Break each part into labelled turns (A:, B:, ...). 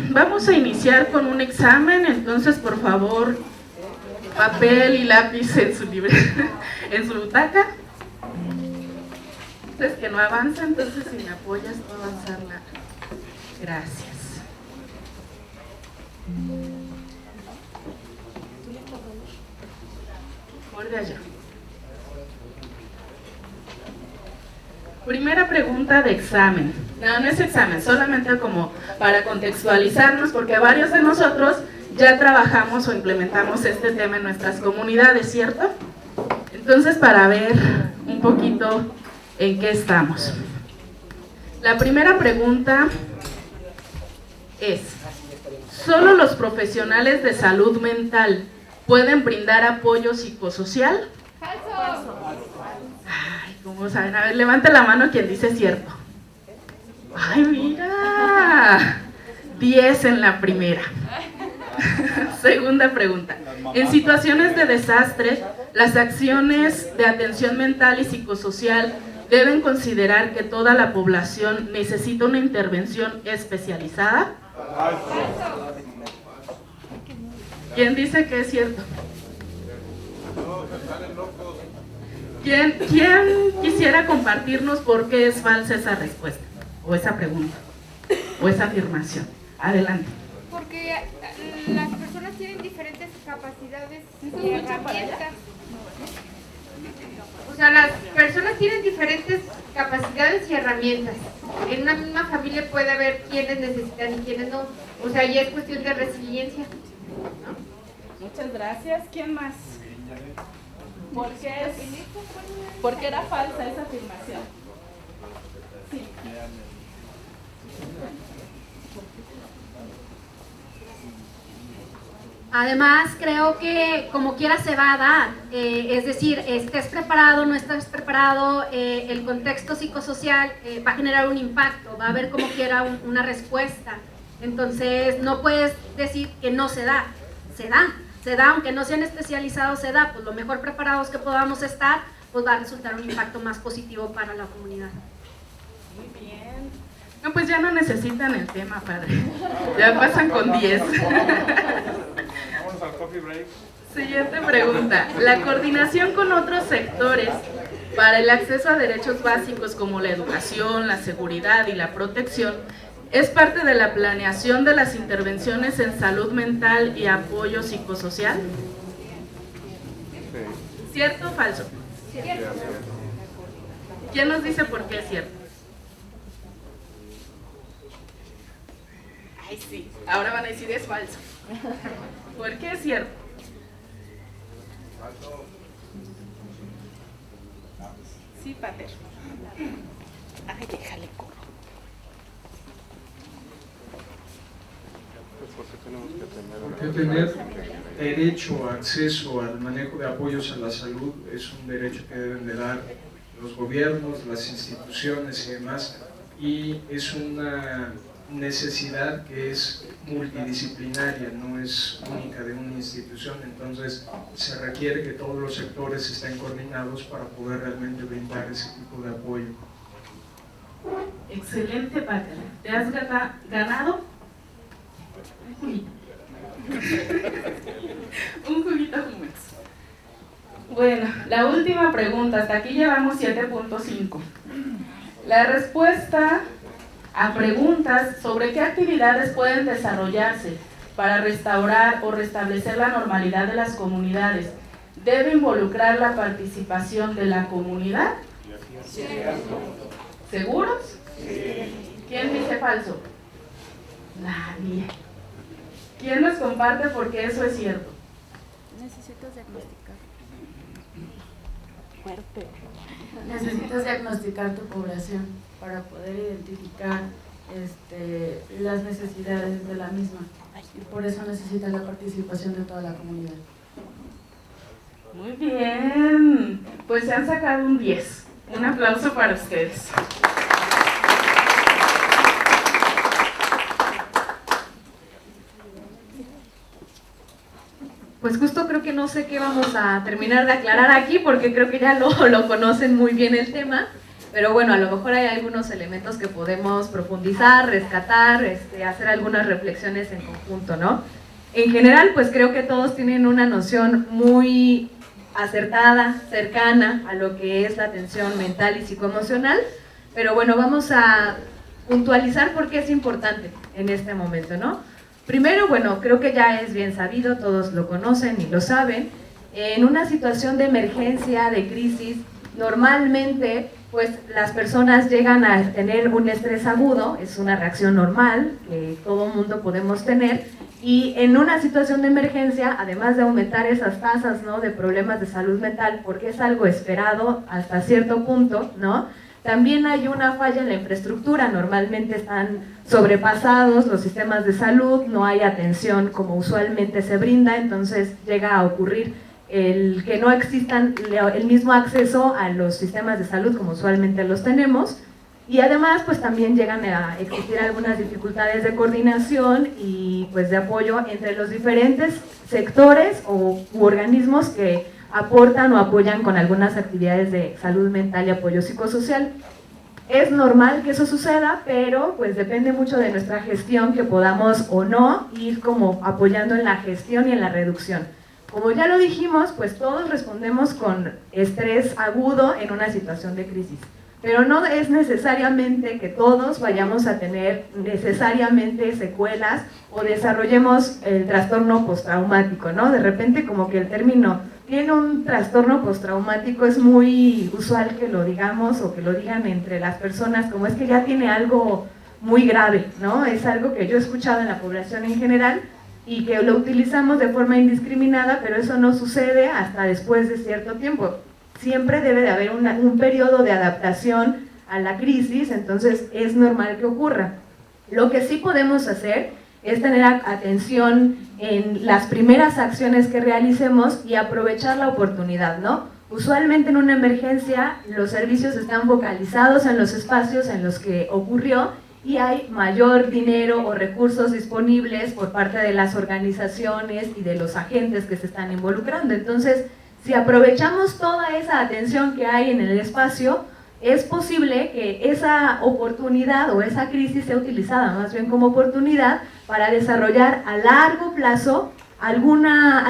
A: vamos a iniciar con un examen, entonces por favor, papel y lápiz en su en su butaca. Entonces que no avanza, entonces si me apoyas puedo avanzarla. Gracias. Por de allá. Primera pregunta de examen. No, no es examen, solamente como para contextualizarnos, porque varios de nosotros ya trabajamos o implementamos este tema en nuestras comunidades, ¿cierto? Entonces, para ver un poquito en qué estamos. La primera pregunta es: ¿solo los profesionales de salud mental pueden brindar apoyo psicosocial?
B: Falso.
A: Ay, ¿cómo saben? A ver, levante la mano quien dice cierto. ¡Ay, mira! 10 en la primera. Segunda pregunta. En situaciones de desastre, las acciones de atención mental y psicosocial deben considerar que toda la población necesita una intervención especializada. ¿Quién dice que es cierto? ¿Quién quisiera compartirnos por qué es falsa esa respuesta? O esa pregunta, o esa afirmación. Adelante.
B: Porque las personas tienen diferentes capacidades y herramientas. O sea, las personas tienen diferentes capacidades y herramientas. En una misma familia puede haber quienes necesitan y quienes no. O sea, ya es cuestión de resiliencia, ¿no?
A: Muchas gracias. ¿Quién más? ¿Por qué era falsa esa afirmación? Sí.
C: Además, creo que como quiera se va a dar, es decir, estés preparado, no estés preparado, el contexto psicosocial va a generar un impacto, va a haber como quiera una respuesta. Entonces, no puedes decir que no se da, se da, aunque no sean especializados, se da. Pues lo mejor preparados que podamos estar, pues va a resultar un impacto más positivo para la comunidad.
A: Muy bien. No, pues ya no necesitan el tema, padre. Ya pasan con 10.
D: Vamos al coffee break.
A: Siguiente pregunta. La coordinación con otros sectores para el acceso a derechos básicos como la educación, la seguridad y la protección es parte de la planeación de las intervenciones en salud mental y apoyo psicosocial.
D: Sí.
A: ¿Cierto o falso?
B: Cierto.
A: ¿Quién nos dice por qué es cierto? Ay, sí. Ahora van a decir es falso. ¿Por qué es cierto? Sí, Pater. Ay, déjale corro.
D: Porque tener derecho a acceso al manejo de apoyos a la salud es un derecho que deben de dar los gobiernos, las instituciones y demás, y es una necesidad que es multidisciplinaria, no es única de una institución, entonces se requiere que todos los sectores estén coordinados para poder realmente brindar ese tipo de apoyo.
A: Excelente, Pater. ¿Te has ganado? Un juguito. Un juguito Jumex. Bueno, la última pregunta. Hasta aquí llevamos 7.5. La respuesta a preguntas sobre qué actividades pueden desarrollarse para restaurar o restablecer la normalidad de las comunidades debe involucrar la participación de la comunidad.
B: Sí.
A: ¿Seguros? ¿Quién dice falso? Nadie. ¿Quién nos comparte por qué eso es cierto?
E: Necesitas diagnosticar.
A: Fuerte.
F: Necesitas diagnosticar tu población para poder identificar las necesidades de la misma. Y por eso necesitas la participación de toda la comunidad.
A: Muy bien. Pues se han sacado un 10. Un aplauso para ustedes.
C: Pues justo creo que no sé qué vamos a terminar de aclarar aquí, porque creo que ya lo conocen muy bien el tema.
G: pero bueno, a lo mejor hay algunos elementos que podemos profundizar, rescatar, hacer algunas reflexiones en conjunto, ¿no? En general, pues creo que todos tienen una noción muy acertada, cercana a lo que es la atención mental y psicoemocional, pero bueno, vamos a puntualizar por qué es importante en este momento, ¿no? Primero, bueno, creo que ya es bien sabido, todos lo conocen y lo saben, en una situación de emergencia, de crisis, normalmente pues las personas llegan a tener un estrés agudo, es una reacción normal que todo mundo podemos tener, y en una situación de emergencia, además de aumentar esas tasas, ¿no?, de problemas de salud mental, porque es algo esperado hasta cierto punto, ¿no?, también hay una falla en la infraestructura, normalmente están sobrepasados los sistemas de salud, no hay atención como usualmente se brinda, entonces llega a ocurrir el que no existan el mismo acceso a los sistemas de salud como usualmente los tenemos, y además pues también llegan a existir algunas dificultades de coordinación y pues de apoyo entre los diferentes sectores u organismos que aportan o apoyan con algunas actividades de salud mental y apoyo psicosocial. Es normal que eso suceda, pero pues depende mucho de nuestra gestión que podamos o no ir como apoyando en la gestión y en la reducción. Como ya lo dijimos, pues todos respondemos con estrés agudo en una situación de crisis, pero no es necesariamente que todos vayamos a tener necesariamente secuelas o desarrollemos el trastorno postraumático, ¿no? De repente como que el término tiene un trastorno postraumático es muy usual que lo digamos o que lo digan entre las personas, como es que ya tiene algo muy grave, ¿no? Es algo que yo he escuchado en la población en general, y que lo utilizamos de forma indiscriminada, pero eso no sucede hasta después de cierto tiempo. Siempre debe de haber un periodo de adaptación a la crisis, entonces es normal que ocurra. Lo que sí podemos hacer es tener atención en las primeras acciones que realicemos y aprovechar la oportunidad, ¿no? Usualmente en una emergencia los servicios están focalizados en los espacios en los que ocurrió y hay mayor dinero o recursos disponibles por parte de las organizaciones y de los agentes que se están involucrando. Entonces, si aprovechamos toda esa atención que hay en el espacio, es posible que esa oportunidad o esa crisis sea utilizada más bien como oportunidad para desarrollar a largo plazo alguna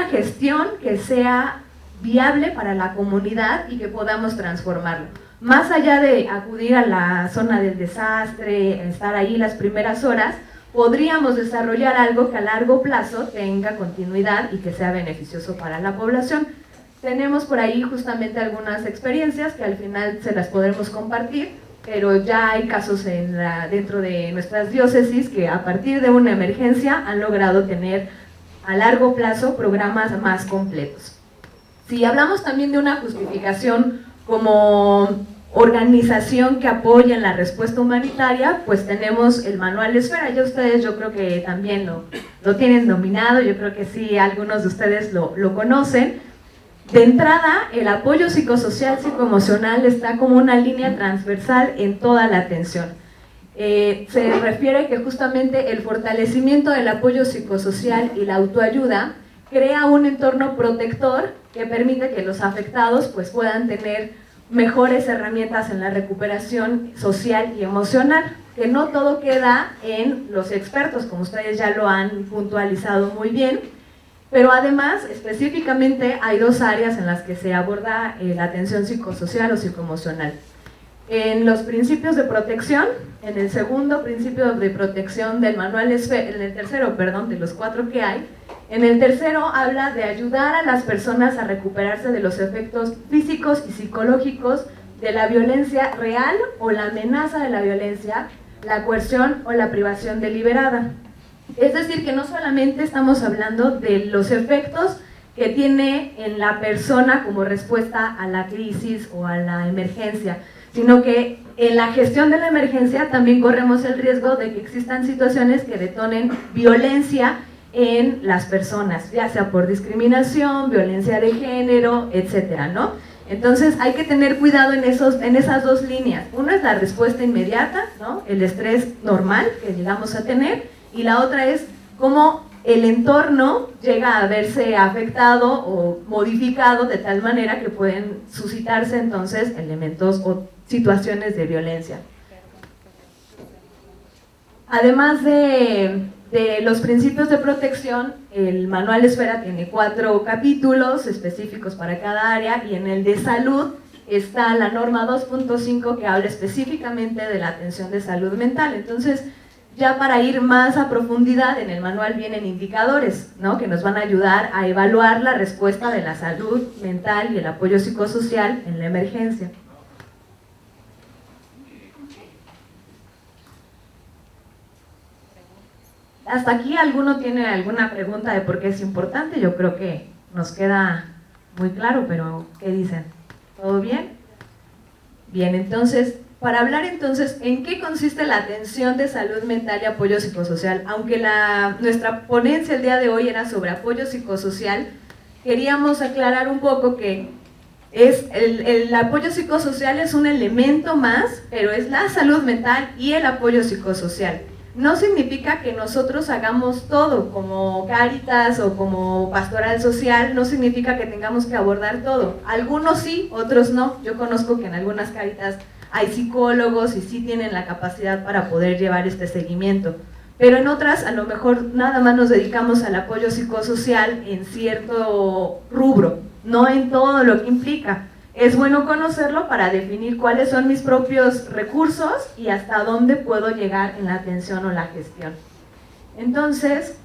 G: gestión que sea viable para la comunidad y que podamos transformarlo. Más allá de acudir a la zona del desastre, estar ahí las primeras horas, podríamos desarrollar algo que a largo plazo tenga continuidad y que sea beneficioso para la población. Tenemos por ahí justamente algunas experiencias que al final se las podremos compartir, pero ya hay casos dentro de nuestras diócesis que a partir de una emergencia han logrado tener a largo plazo programas más completos. Si hablamos también de una justificación como organización que apoya en la respuesta humanitaria, pues tenemos el Manual Esfera. Ya ustedes yo creo que también lo tienen dominado, yo creo que sí, algunos de ustedes lo conocen. De entrada, el apoyo psicosocial, psicoemocional está como una línea transversal en toda la atención. Se refiere que justamente el fortalecimiento del apoyo psicosocial y la autoayuda crea un entorno protector que permite que los afectados pues, puedan tener mejores herramientas en la recuperación social y emocional, que no todo queda en los expertos, como ustedes ya lo han puntualizado muy bien, pero además específicamente hay dos áreas en las que se aborda la atención psicosocial o psicoemocional. En los principios de protección, en el segundo principio de protección del Manual Esfera, en el tercero, perdón, de los 4 que hay, en el tercero habla de ayudar a las personas a recuperarse de los efectos físicos y psicológicos de la violencia real o la amenaza de la violencia, la coerción o la privación deliberada. Es decir, que no solamente estamos hablando de los efectos que tiene en la persona como respuesta a la crisis o a la emergencia, sino que en la gestión de la emergencia también corremos el riesgo de que existan situaciones que detonen violencia en las personas, ya sea por discriminación, violencia de género, etcétera, ¿no? Entonces hay que tener cuidado en esas dos líneas. Una es la respuesta inmediata, ¿no?, el estrés normal que llegamos a tener, y la otra es cómo el entorno llega a verse afectado o modificado de tal manera que pueden suscitarse entonces elementos o situaciones de violencia. Además de los principios de protección, el manual Esfera tiene 4 capítulos específicos para cada área, y en el de salud está la norma 2.5 que habla específicamente de la atención de salud mental. Entonces, ya para ir más a profundidad, en el manual vienen indicadores, ¿no?, que nos van a ayudar a evaluar la respuesta de la salud mental y el apoyo psicosocial en la emergencia. ¿Hasta aquí alguno tiene alguna pregunta de por qué es importante? Yo creo que nos queda muy claro, pero ¿qué dicen? ¿Todo bien? Bien, entonces, para hablar entonces en qué consiste la atención de salud mental y apoyo psicosocial, aunque nuestra ponencia el día de hoy era sobre apoyo psicosocial, queríamos aclarar un poco que el apoyo psicosocial es un elemento más, pero es la salud mental y el apoyo psicosocial. No significa que nosotros hagamos todo, como Cáritas o como Pastoral Social, no significa que tengamos que abordar todo. Algunos sí, otros no. Yo conozco que en algunas Cáritas hay psicólogos y sí tienen la capacidad para poder llevar este seguimiento. Pero en otras, a lo mejor nada más nos dedicamos al apoyo psicosocial en cierto rubro, no en todo lo que implica. Es bueno conocerlo para definir cuáles son mis propios recursos y hasta dónde puedo llegar en la atención o la gestión. Entonces,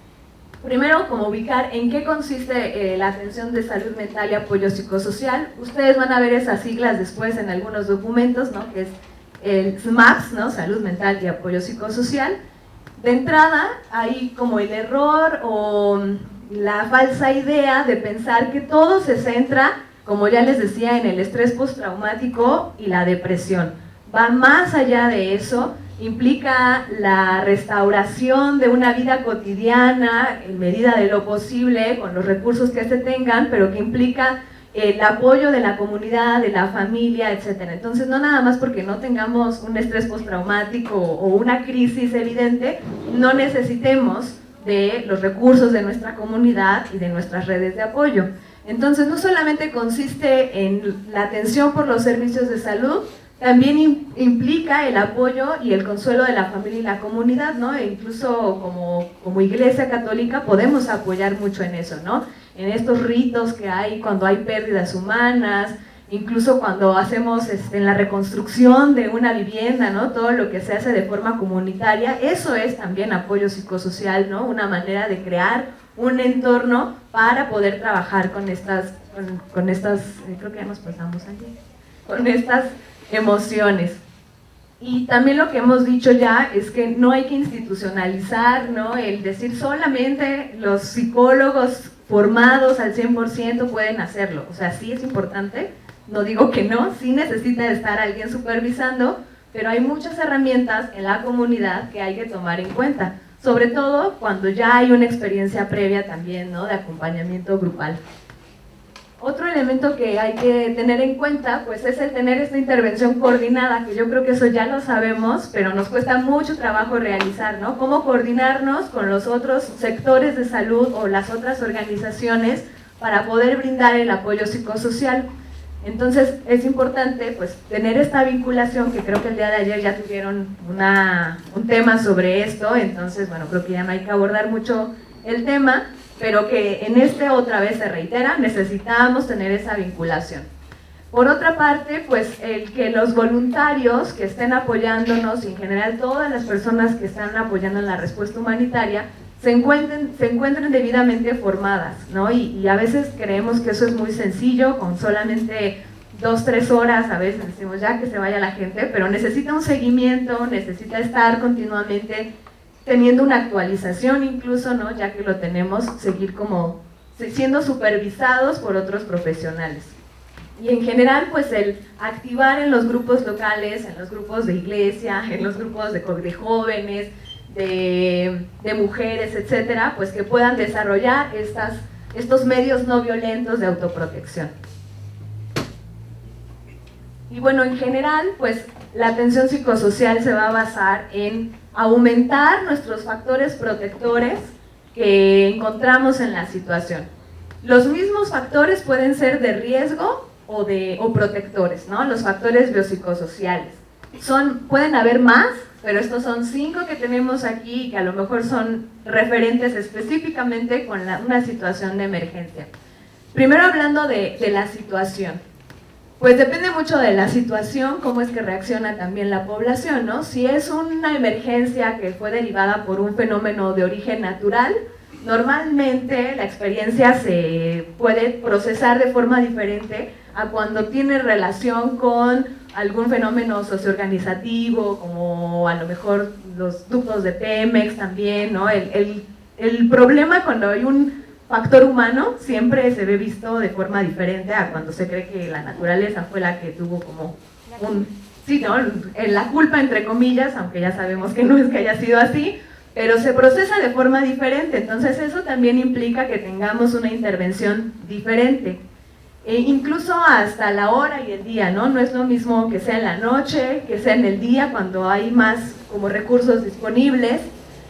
G: primero, como ubicar en qué consiste la atención de salud mental y apoyo psicosocial. Ustedes van a ver esas siglas después en algunos documentos, ¿no?, que es el SMAPS, ¿no?, salud mental y apoyo psicosocial. De entrada, hay como el error o la falsa idea de pensar que todo se centra, como ya les decía, en el estrés postraumático y la depresión. Va más allá de eso, implica la restauración de una vida cotidiana en medida de lo posible, con los recursos que se tengan, pero que implica el apoyo de la comunidad, de la familia, etc. Entonces, no nada más porque no tengamos un estrés postraumático o una crisis evidente, no necesitemos de los recursos de nuestra comunidad y de nuestras redes de apoyo. Entonces, no solamente consiste en la atención por los servicios de salud, también implica el apoyo y el consuelo de la familia y la comunidad, ¿no? E incluso como Iglesia Católica podemos apoyar mucho en eso, ¿no? En estos ritos que hay cuando hay pérdidas humanas, incluso cuando hacemos en la reconstrucción de una vivienda, ¿no?, todo lo que se hace de forma comunitaria, eso es también apoyo psicosocial, ¿no?, una manera de crear un entorno para poder trabajar con estas, creo que ya nos pasamos allí, con estas emociones. Y también lo que hemos dicho ya es que no hay que institucionalizar, ¿no?, el decir solamente los psicólogos formados al 100% pueden hacerlo. O sea, sí es importante, no digo que no, sí necesita estar alguien supervisando, pero hay muchas herramientas en la comunidad que hay que tomar en cuenta, sobre todo cuando ya hay una experiencia previa también, ¿no?, de acompañamiento grupal. Otro elemento que hay que tener en cuenta, pues, es el tener esta intervención coordinada, que yo creo que eso ya lo sabemos, pero nos cuesta mucho trabajo realizar, ¿no? Cómo coordinarnos con los otros sectores de salud o las otras organizaciones para poder brindar el apoyo psicosocial. Entonces, es importante, pues, tener esta vinculación, que creo que el día de ayer ya tuvieron un tema sobre esto, entonces, bueno, creo que ya no hay que abordar mucho el tema, pero que en otra vez se reitera, necesitamos tener esa vinculación. Por otra parte, pues el que los voluntarios que estén apoyándonos, y en general todas las personas que están apoyando en la respuesta humanitaria, se encuentren debidamente formadas, ¿no? Y a veces creemos que eso es muy sencillo, con solamente 2-3 horas, a veces decimos ya que se vaya la gente, pero necesita un seguimiento, necesita estar continuamente teniendo una actualización incluso, ¿no?, ya que lo tenemos, seguir como siendo supervisados por otros profesionales. Y en general, pues el activar en los grupos locales, en los grupos de iglesia, en los grupos de jóvenes, de mujeres, etcétera, pues que puedan desarrollar estos medios no violentos de autoprotección. Y bueno, en general, pues la atención psicosocial se va a basar en aumentar nuestros factores protectores, que encontramos en la situación. Los mismos factores pueden ser de riesgo o protectores, ¿no? Los factores biopsicosociales. Pueden haber más, pero estos son 5 que tenemos aquí, que a lo mejor son referentes específicamente con una situación de emergencia. Primero hablando de la situación. Pues depende mucho de la situación, cómo es que reacciona también la población, ¿no? Si es una emergencia que fue derivada por un fenómeno de origen natural, normalmente la experiencia se puede procesar de forma diferente a cuando tiene relación con algún fenómeno socioorganizativo, como a lo mejor los ductos de Pemex también, ¿no? El problema cuando hay un factor humano siempre se ve visto de forma diferente a cuando se cree que la naturaleza fue la que tuvo como la culpa entre comillas, aunque ya sabemos que no es que haya sido así, pero se procesa de forma diferente, entonces eso también implica que tengamos una intervención diferente. Incluso hasta la hora y el día, ¿no? No es lo mismo que sea en la noche, que sea en el día, cuando hay más como recursos disponibles,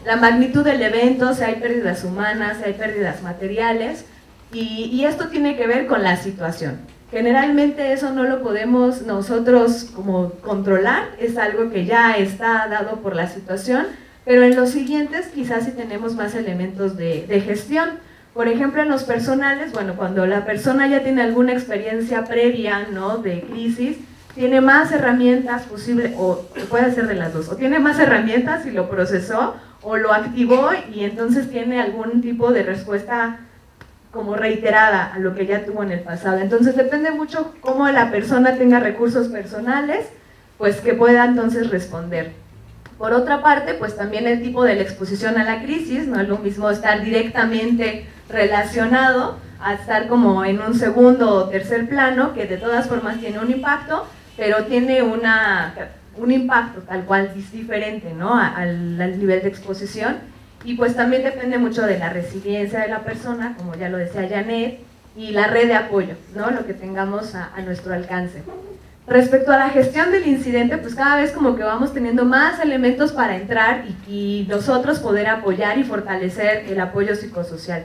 G: la magnitud del evento, si hay pérdidas humanas, si hay pérdidas materiales, y esto tiene que ver con la situación. Generalmente eso no lo podemos nosotros como controlar, es algo que ya está dado por la situación, pero en los siguientes quizás sí tenemos más elementos de gestión. Por ejemplo, en los personales, bueno, cuando la persona ya tiene alguna experiencia previa, ¿no?, de crisis, tiene más herramientas posibles, o puede ser de las dos, o tiene más herramientas y lo procesó, o lo activó y entonces tiene algún tipo de respuesta como reiterada a lo que ya tuvo en el pasado. Entonces depende mucho cómo la persona tenga recursos personales, pues que pueda entonces responder. Por otra parte, pues también el tipo de la exposición a la crisis, no es lo mismo estar directamente relacionado a estar como en un segundo o tercer plano, que de todas formas tiene un impacto, pero tiene un impacto tal cual es diferente, ¿no?, al nivel de exposición. Y pues también depende mucho de la resiliencia de la persona, como ya lo decía Janet, y la red de apoyo, ¿no?, lo que tengamos a nuestro alcance. Respecto a la gestión del incidente, pues cada vez como que vamos teniendo más elementos para entrar y nosotros poder apoyar y fortalecer el apoyo psicosocial.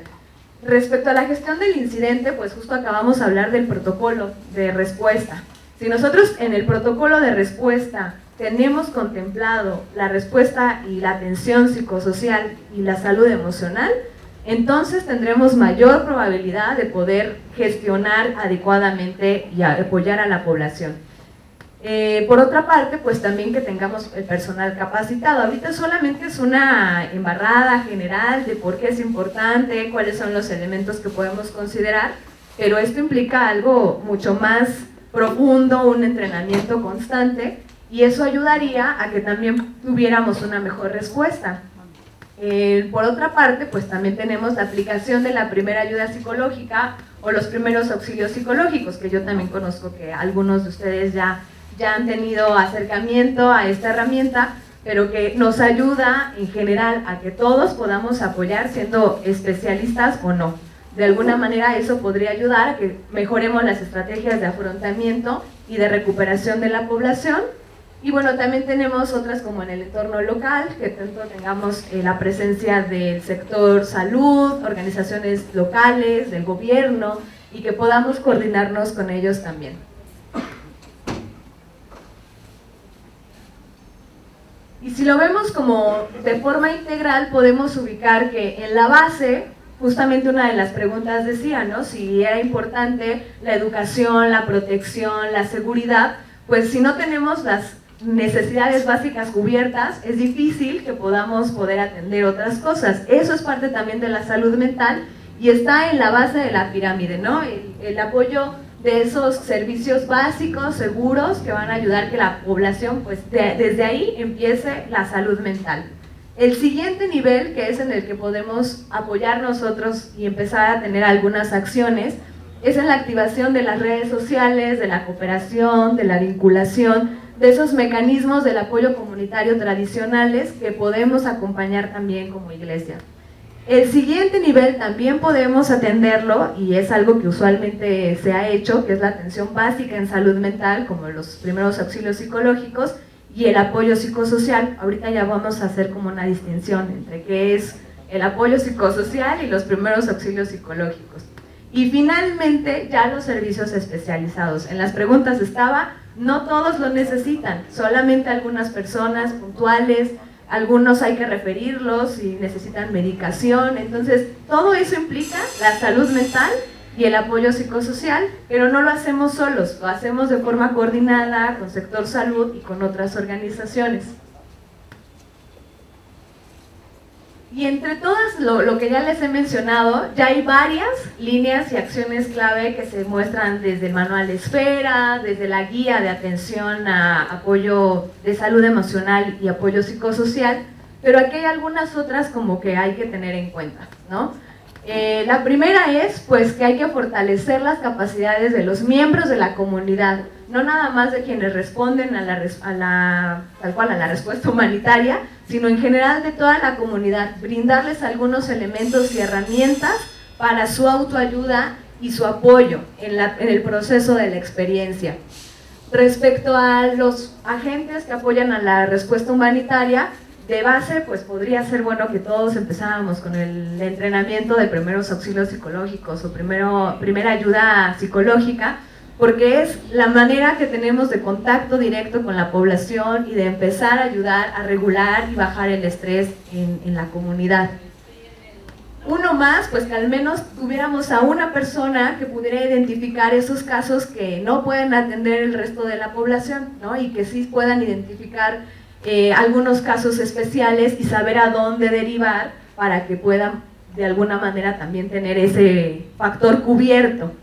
G: Respecto a la gestión del incidente, pues justo acabamos de hablar del protocolo de respuesta. Si nosotros en el protocolo de respuesta tenemos contemplado la respuesta y la atención psicosocial y la salud emocional, entonces tendremos mayor probabilidad de poder gestionar adecuadamente y apoyar a la población. Por otra parte, pues también que tengamos el personal capacitado. Ahorita solamente es una embarrada general de por qué es importante, cuáles son los elementos que podemos considerar, pero esto implica algo mucho más profundo, un entrenamiento constante, y eso ayudaría a que también tuviéramos una mejor respuesta. Por otra parte, pues también tenemos la aplicación de la primera ayuda psicológica o los primeros auxilios psicológicos, que yo también conozco que algunos de ustedes ya han tenido acercamiento a esta herramienta, pero que nos ayuda en general a que todos podamos apoyar siendo especialistas o no. De alguna manera eso podría ayudar a que mejoremos las estrategias de afrontamiento y de recuperación de la población. Y bueno, también tenemos otras como en el entorno local, que tanto tengamos la presencia del sector salud, organizaciones locales, del gobierno, y que podamos coordinarnos con ellos también. Y si lo vemos como de forma integral, podemos ubicar que en la base, justamente una de las preguntas decía, ¿no?, si era importante la educación, la protección, la seguridad, pues si no tenemos las necesidades básicas cubiertas, es difícil que podamos poder atender otras cosas. Eso es parte también de la salud mental y está en la base de la pirámide, ¿no? El apoyo de esos servicios básicos, seguros, que van a ayudar que la población, pues desde ahí empiece la salud mental. El siguiente nivel, que es en el que podemos apoyar nosotros y empezar a tener algunas acciones, es en la activación de las redes sociales, de la cooperación, de la vinculación, de esos mecanismos del apoyo comunitario tradicionales que podemos acompañar también como iglesia. El siguiente nivel también podemos atenderlo, y es algo que usualmente se ha hecho, que es la atención básica en salud mental, como los primeros auxilios psicológicos y el apoyo psicosocial. Ahorita ya vamos a hacer como una distinción entre qué es el apoyo psicosocial y los primeros auxilios psicológicos. Y finalmente, ya los servicios especializados. En las preguntas estaba, no todos lo necesitan, solamente algunas personas puntuales, algunos hay que referirlos si necesitan medicación. Entonces, todo eso implica la salud mental y el apoyo psicosocial, pero no lo hacemos solos, lo hacemos de forma coordinada con sector salud y con otras organizaciones. Y entre todas lo que ya les he mencionado, ya hay varias líneas y acciones clave que se muestran desde el manual de Esfera, desde la guía de atención a apoyo de salud emocional y apoyo psicosocial, pero aquí hay algunas otras como que hay que tener en cuenta, ¿no? La primera es pues que hay que fortalecer las capacidades de los miembros de la comunidad, no nada más de quienes responden tal cual a la respuesta humanitaria, sino en general de toda la comunidad, brindarles algunos elementos y herramientas para su autoayuda y su apoyo en el proceso de la experiencia. Respecto a los agentes que apoyan a la respuesta humanitaria, de base, pues podría ser bueno que todos empezáramos con el entrenamiento de primeros auxilios psicológicos o primera ayuda psicológica, porque es la manera que tenemos de contacto directo con la población y de empezar a ayudar a regular y bajar el estrés en la comunidad. Uno más, pues que al menos tuviéramos a una persona que pudiera identificar esos casos que no pueden atender el resto de la población, ¿no? Y que sí puedan identificar algunos casos especiales y saber a dónde derivar para que puedan de alguna manera también tener ese factor cubierto.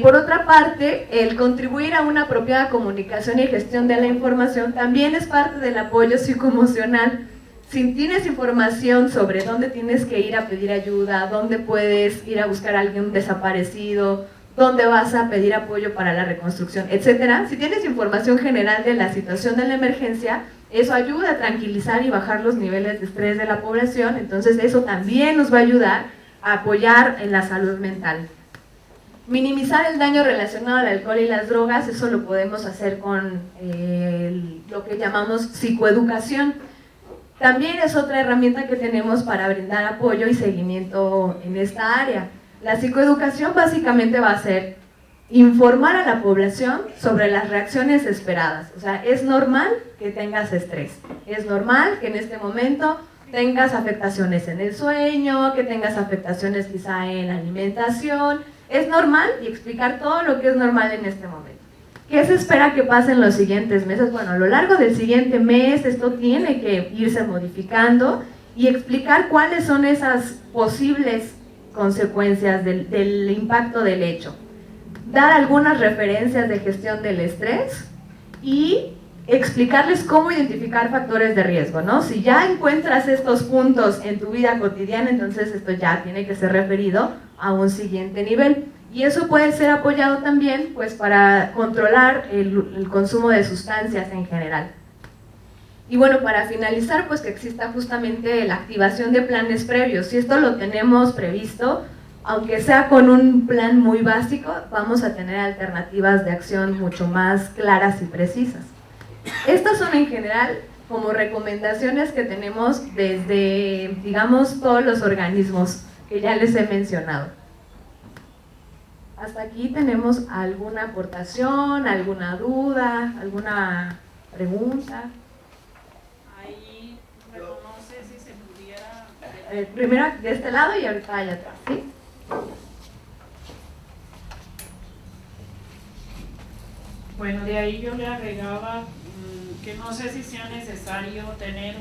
G: Por otra parte, el contribuir a una apropiada comunicación y gestión de la información también es parte del apoyo psicoemocional. Si tienes información sobre dónde tienes que ir a pedir ayuda, dónde puedes ir a buscar a alguien desaparecido, dónde vas a pedir apoyo para la reconstrucción, etcétera. Si tienes información general de la situación de la emergencia, eso ayuda a tranquilizar y bajar los niveles de estrés de la población, entonces eso también nos va a ayudar a apoyar en la salud mental. Minimizar el daño relacionado al alcohol y las drogas, eso lo podemos hacer con lo que llamamos psicoeducación. También es otra herramienta que tenemos para brindar apoyo y seguimiento en esta área. La psicoeducación básicamente va a ser informar a la población sobre las reacciones esperadas. O sea, es normal que tengas estrés, es normal que en este momento tengas afectaciones en el sueño, que tengas afectaciones quizá en la alimentación, es normal, y explicar todo lo que es normal en este momento. ¿Qué se espera que pase en los siguientes meses? Bueno, a lo largo del siguiente mes esto tiene que irse modificando y explicar cuáles son esas posibles consecuencias del impacto del hecho. Dar algunas referencias de gestión del estrés y explicarles cómo identificar factores de riesgo, ¿no? Si ya encuentras estos puntos en tu vida cotidiana, entonces esto ya tiene que ser referido a un siguiente nivel. Y eso puede ser apoyado también pues, para controlar el consumo de sustancias en general. Y bueno, para finalizar, pues que exista justamente la activación de planes previos. Si esto lo tenemos previsto, aunque sea con un plan muy básico, vamos a tener alternativas de acción mucho más claras y precisas. Estas son en general como recomendaciones que tenemos desde, digamos, todos los organismos que ya les he mencionado. Hasta aquí tenemos alguna aportación, alguna duda, alguna pregunta.
E: Ahí reconoce si se pudiera...
G: Primero de este lado y ahorita allá atrás, ¿sí?
E: Bueno, de ahí yo le agregaba que no sé si sea necesario tener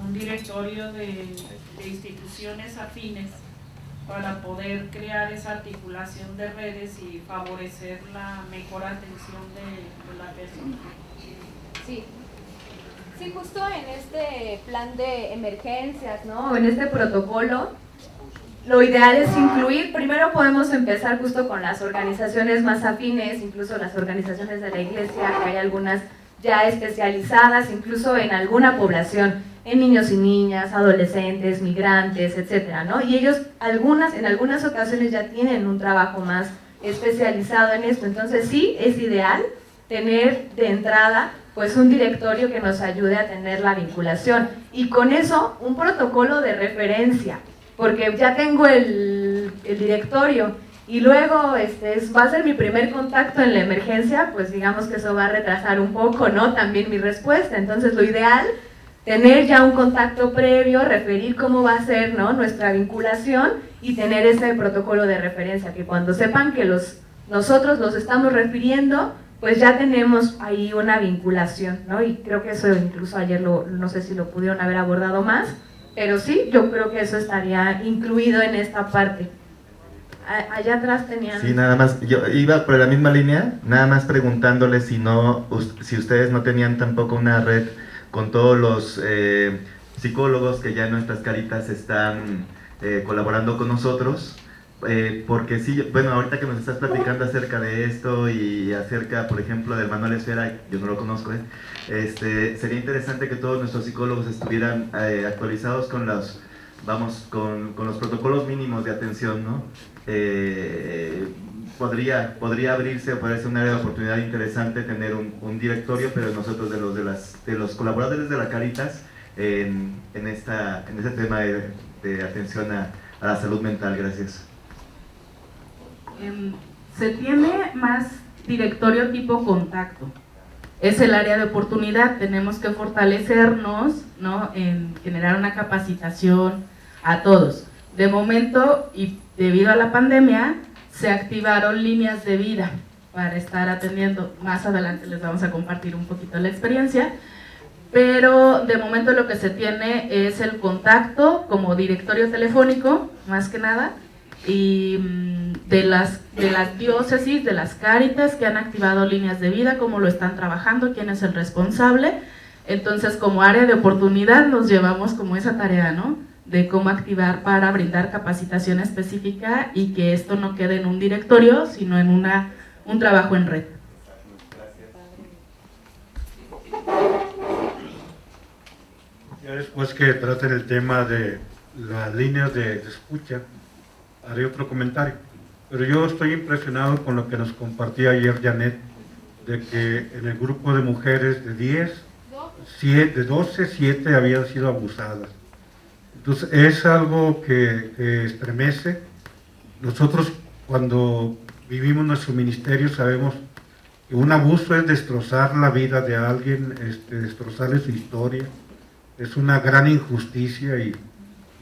E: un directorio de instituciones afines para poder crear esa articulación de redes y favorecer la mejor atención de la persona.
G: Sí. Sí, justo en este plan de emergencias, ¿no? O en este protocolo, lo ideal es incluir, primero podemos empezar justo con las organizaciones más afines, incluso las organizaciones de la iglesia, que hay algunas ya especializadas, incluso en alguna población, en niños y niñas, adolescentes, migrantes, etcétera, ¿no? Y ellos en algunas ocasiones ya tienen un trabajo más especializado en esto, entonces sí, es ideal tener de entrada pues un directorio que nos ayude a tener la vinculación y con eso un protocolo de referencia, porque ya tengo el directorio y luego va a ser mi primer contacto en la emergencia, pues digamos que eso va a retrasar un poco, ¿no? También mi respuesta. Entonces lo ideal, tener ya un contacto previo, referir cómo va a ser, ¿no?, nuestra vinculación y tener ese protocolo de referencia, que cuando sepan que nosotros los estamos refiriendo, pues ya tenemos ahí una vinculación, ¿no? Y creo que eso incluso ayer no sé si lo pudieron haber abordado más, pero sí, yo creo que eso estaría incluido en esta parte. Allá atrás tenían...
H: Sí, nada más, yo iba por la misma línea, nada más preguntándoles si ustedes no tenían tampoco una red con todos los psicólogos que ya en Nuestras Caritas están colaborando con nosotros, porque sí, bueno, ahorita que nos estás platicando acerca de esto y acerca, por ejemplo, del Manual Esfera, yo no lo conozco, sería interesante que todos nuestros psicólogos estuvieran actualizados con los protocolos mínimos de atención, ¿no? Podría abrirse, parece un área de oportunidad interesante tener un directorio, pero nosotros de los colaboradores de la Caritas en este tema de atención a la salud mental. Gracias.
A: Se tiene más directorio tipo contacto. Es el área de oportunidad, tenemos que fortalecernos, ¿no?, en generar una capacitación a todos. De momento, y debido a la pandemia, se activaron líneas de vida para estar atendiendo. Más adelante les vamos a compartir un poquito la experiencia, pero de momento lo que se tiene es el contacto como directorio telefónico, más que nada, y de las diócesis, de las Cáritas que han activado líneas de vida, cómo lo están trabajando, quién es el responsable. Entonces, como área de oportunidad nos llevamos como esa tarea, ¿no?, de cómo activar para brindar capacitación específica y que esto no quede en un directorio, sino en un trabajo en red.
I: Ya después que traten el tema de las líneas de escucha, haré otro comentario. Pero yo estoy impresionado con lo que nos compartía ayer Janet, de que en el grupo de mujeres de 12, 7 habían sido abusadas. Entonces es algo que estremece. Nosotros cuando vivimos nuestro ministerio sabemos que un abuso es destrozar la vida de alguien, destrozarle su historia. Es una gran injusticia y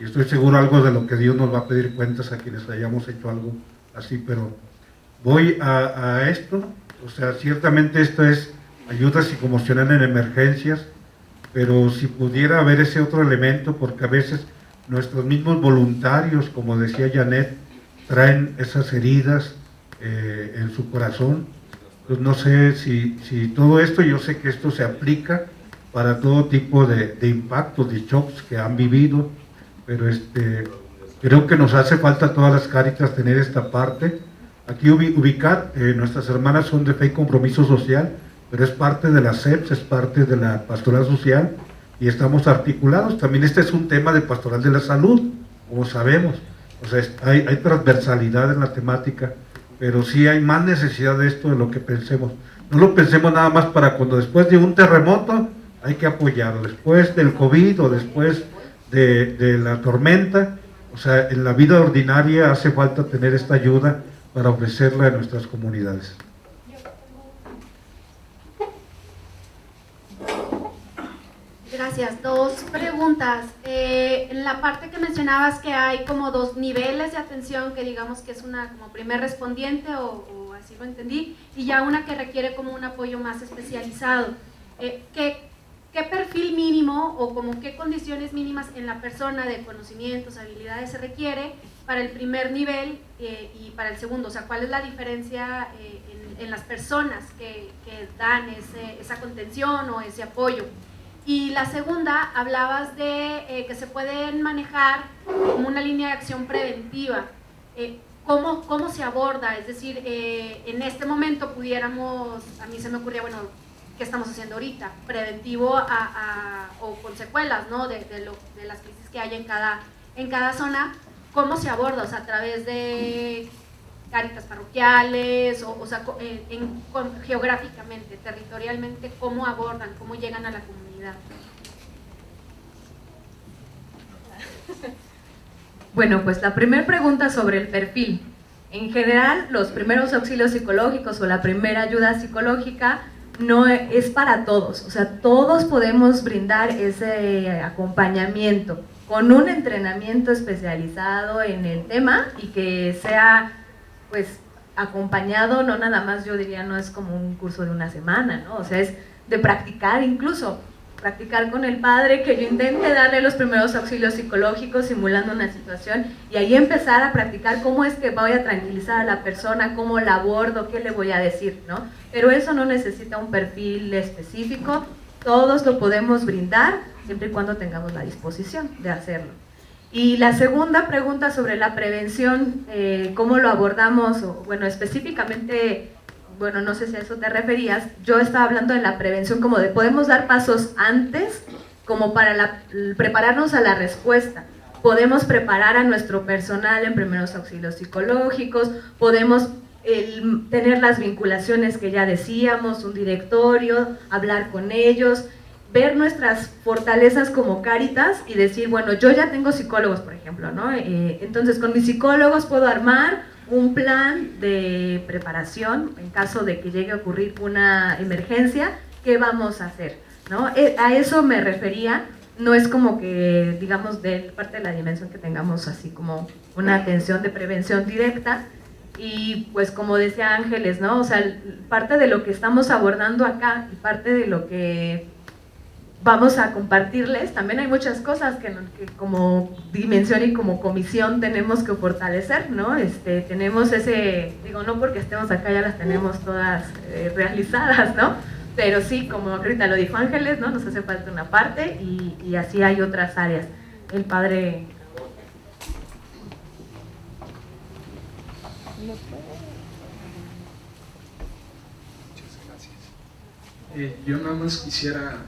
I: estoy seguro algo de lo que Dios nos va a pedir cuentas a quienes hayamos hecho algo así, pero voy a esto. O sea, ciertamente esto es ayuda psicoemocional en emergencias, pero si pudiera haber ese otro elemento, porque a veces nuestros mismos voluntarios, como decía Janet, traen esas heridas en su corazón. Pues no sé si todo esto, yo sé que esto se aplica para todo tipo de impactos, de shocks que han vivido, pero creo que nos hace falta a todas las Cáritas tener esta parte. Aquí ubicar, nuestras hermanas son de Fe y Compromiso Social, pero es parte de la CEPS, es parte de la Pastoral Social y estamos articulados. También este es un tema de Pastoral de la Salud, como sabemos. O sea, hay transversalidad en la temática, pero sí hay más necesidad de esto de lo que pensemos. No lo pensemos nada más para cuando después de un terremoto hay que apoyarlo, después del COVID o después de la tormenta. O sea, en la vida ordinaria hace falta tener esta ayuda para ofrecerla a nuestras comunidades.
C: Gracias. Dos preguntas. En la parte que mencionabas que hay como 2 niveles de atención, que digamos que es una como primer respondiente o así lo entendí, y ya una que requiere como un apoyo más especializado. ¿Qué perfil mínimo o como qué condiciones mínimas en la persona de conocimientos, habilidades se requiere para el primer nivel y para el segundo? O sea, ¿cuál es la diferencia en las personas que dan esa contención o ese apoyo? Y la segunda, hablabas de que se pueden manejar como una línea de acción preventiva. ¿Cómo se aborda? Es decir, en este momento pudiéramos, a mí se me ocurría, bueno, ¿qué estamos haciendo ahorita? Preventivo o con secuelas, ¿no? de las crisis que hay en cada zona. ¿Cómo se aborda? O sea, a través de cáritas parroquiales, o sea, geográficamente, territorialmente, cómo abordan, cómo llegan a la comunidad.
G: Bueno, pues la primera pregunta sobre el perfil. En general, los primeros auxilios psicológicos o la primera ayuda psicológica no es para todos, o sea, todos podemos brindar ese acompañamiento con un entrenamiento especializado en el tema y que sea pues acompañado, no nada más, yo diría, no es como un curso de una semana, ¿no? O sea, es de practicar, incluso practicar con el padre, que yo intente darle los primeros auxilios psicológicos simulando una situación y ahí empezar a practicar cómo es que voy a tranquilizar a la persona, cómo la abordo, qué le voy a decir, ¿no? Pero eso no necesita un perfil específico, todos lo podemos brindar siempre y cuando tengamos la disposición de hacerlo. Y la segunda pregunta sobre la prevención, ¿cómo lo abordamos? O, bueno, específicamente, bueno, no sé si a eso te referías, yo estaba hablando de la prevención como de podemos dar pasos antes como para prepararnos a la respuesta. Podemos preparar a nuestro personal en primeros auxilios psicológicos, podemos tener las vinculaciones que ya decíamos, un directorio, hablar con ellos, ver nuestras fortalezas como Cáritas y decir, bueno, yo ya tengo psicólogos, por ejemplo, ¿no? Entonces con mis psicólogos puedo armar un plan de preparación en caso de que llegue a ocurrir una emergencia, ¿qué vamos a hacer? ¿No? A eso me refería, no es como que, digamos, de parte de la dimensión que tengamos así como una atención de prevención directa, y pues como decía Ángeles, ¿no? O sea, parte de lo que estamos abordando acá y parte de lo que vamos a compartirles, también hay muchas cosas que como dimensión y como comisión tenemos que fortalecer, ¿no? Tenemos ese, digo, no porque estemos acá ya las tenemos todas realizadas, ¿no? Pero sí, como ahorita lo dijo Ángeles, ¿no? Nos hace falta una parte y así hay otras áreas. El padre...
D: Yo nada más quisiera,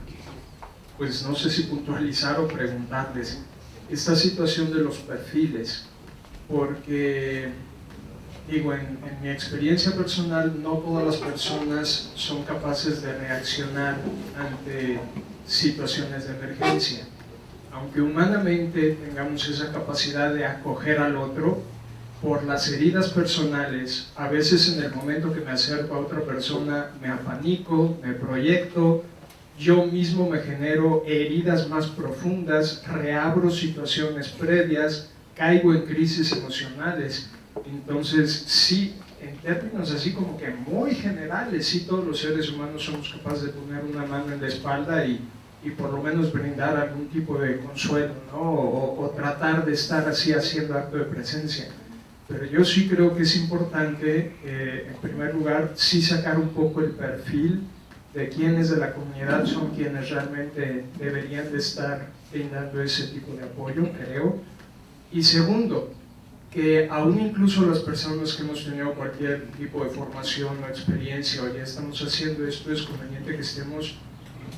D: pues no sé si puntualizar o preguntarles esta situación de los perfiles, porque digo, en mi experiencia personal no todas las personas son capaces de reaccionar ante situaciones de emergencia. Aunque humanamente tengamos esa capacidad de acoger al otro, por las heridas personales, a veces en el momento que me acerco a otra persona me apanico, me proyecto, yo mismo me genero heridas más profundas, reabro situaciones previas, caigo en crisis emocionales. Entonces, sí, en términos así como que muy generales, sí, todos los seres humanos somos capaces de poner una mano en la espalda y por lo menos brindar algún tipo de consuelo, ¿no? O tratar de estar así haciendo acto de presencia. Pero yo sí creo que es importante, en primer lugar, sí sacar un poco el perfil de quienes de la comunidad son quienes realmente deberían de estar brindando ese tipo de apoyo, creo. Y segundo, que aún incluso las personas que hemos tenido cualquier tipo de formación o experiencia o ya estamos haciendo esto, es conveniente que estemos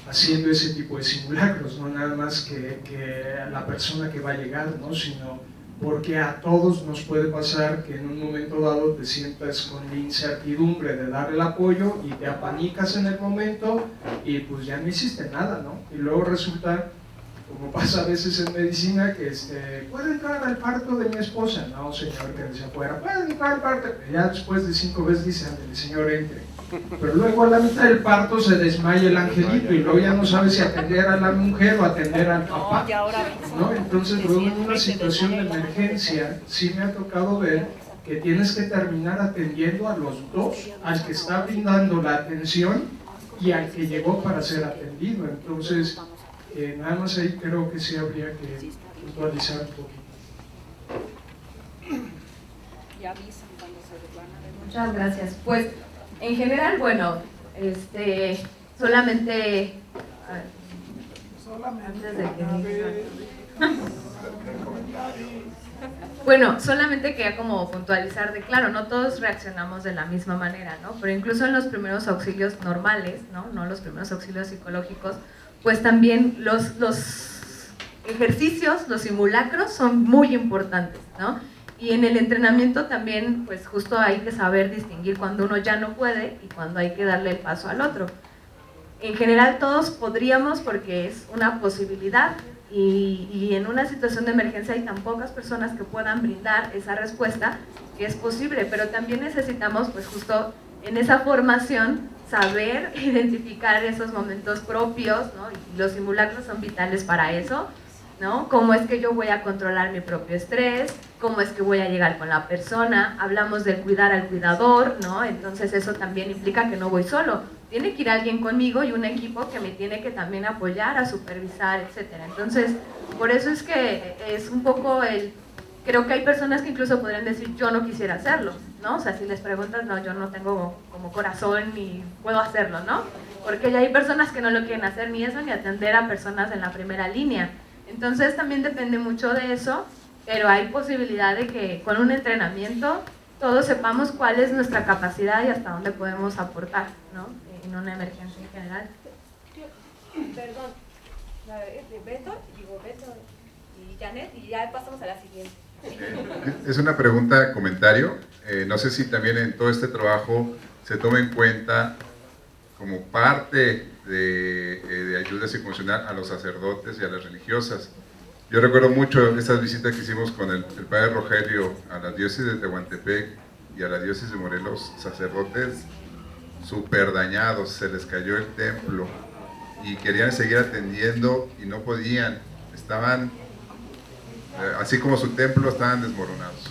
D: haciendo ese tipo de simulacros, no nada más que la persona que va a llegar, ¿no? Sino porque a todos nos puede pasar que en un momento dado te sientas con la incertidumbre de dar el apoyo y te apanicas en el momento y pues ya no hiciste nada, ¿no? Y luego resulta, como pasa a veces en medicina, que ¿puede entrar al parto de mi esposa? No, señor, quédese afuera. ¿Puede entrar al parto? Ya después de 5 veces dice, el señor entre. Pero luego a la mitad del parto se desmaya el angelito y luego ya no sabe si atender a la mujer o atender al papá, ¿no? Entonces luego en una situación de emergencia sí me ha tocado ver que tienes que terminar atendiendo a los dos, al que está brindando la atención y al que llegó para ser atendido. Entonces nada más ahí creo que sí habría que puntualizar un poquito.
G: Muchas gracias. Pues en general, bueno, solamente antes de que bueno, solamente quería como puntualizar de, claro, no todos reaccionamos de la misma manera, ¿no? Pero incluso en los primeros auxilios normales, no los primeros auxilios psicológicos, pues también los ejercicios, los simulacros son muy importantes, ¿no? Y en el entrenamiento también, pues justo hay que saber distinguir cuando uno ya no puede y cuando hay que darle el paso al otro. En general todos podríamos porque es una posibilidad y en una situación de emergencia hay tan pocas personas que puedan brindar esa respuesta que es posible, pero también necesitamos pues justo en esa formación saber identificar esos momentos propios, ¿no? Y los simulacros son vitales para eso, ¿no? Cómo es que yo voy a controlar mi propio estrés, cómo es que voy a llegar con la persona, hablamos del cuidar al cuidador, ¿no? Entonces eso también implica que no voy solo, tiene que ir alguien conmigo y un equipo que me tiene que también apoyar, a supervisar, etcétera. Entonces, por eso es que es un poco creo que hay personas que incluso podrían decir, yo no quisiera hacerlo, ¿no? O sea, si les preguntas, no, yo no tengo como corazón ni puedo hacerlo, ¿no? Porque ya hay personas que no lo quieren hacer ni eso, ni atender a personas en la primera línea. Entonces también depende mucho de eso, pero hay posibilidad de que con un entrenamiento todos sepamos cuál es nuestra capacidad y hasta dónde podemos aportar, ¿no? En una emergencia en general.
J: Perdón, Beto y Janet, y ya pasamos a la siguiente.
K: Es una pregunta, comentario. No sé si también en todo este trabajo se toma en cuenta como parte de ayuda psicoemocional a los sacerdotes y a las religiosas. Yo recuerdo mucho esas visitas que hicimos con el padre Rogelio a la diócesis de Tehuantepec y a la diócesis de Morelos, sacerdotes súper dañados, se les cayó el templo y querían seguir atendiendo y no podían, estaban, así como su templo, estaban desmoronados.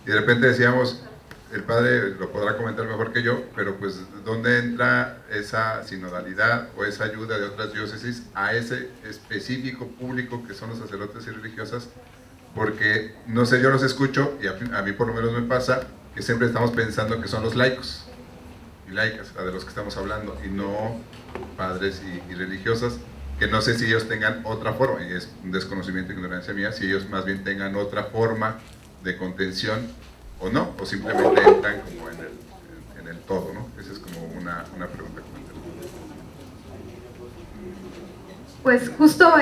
K: Y de repente decíamos, el padre lo podrá comentar mejor que yo, pero pues ¿dónde entra esa sinodalidad o esa ayuda de otras diócesis a ese específico público que son los sacerdotes y religiosas? Porque, no sé, yo los escucho y a mí por lo menos me pasa que siempre estamos pensando que son los laicos y laicas, de los que estamos hablando, y no padres y religiosas, que no sé si ellos tengan otra forma, y es un desconocimiento e ignorancia mía, si ellos más bien tengan otra forma de contención o no, o simplemente entran como en el todo, ¿no? Esa es como una pregunta.
G: Pues justo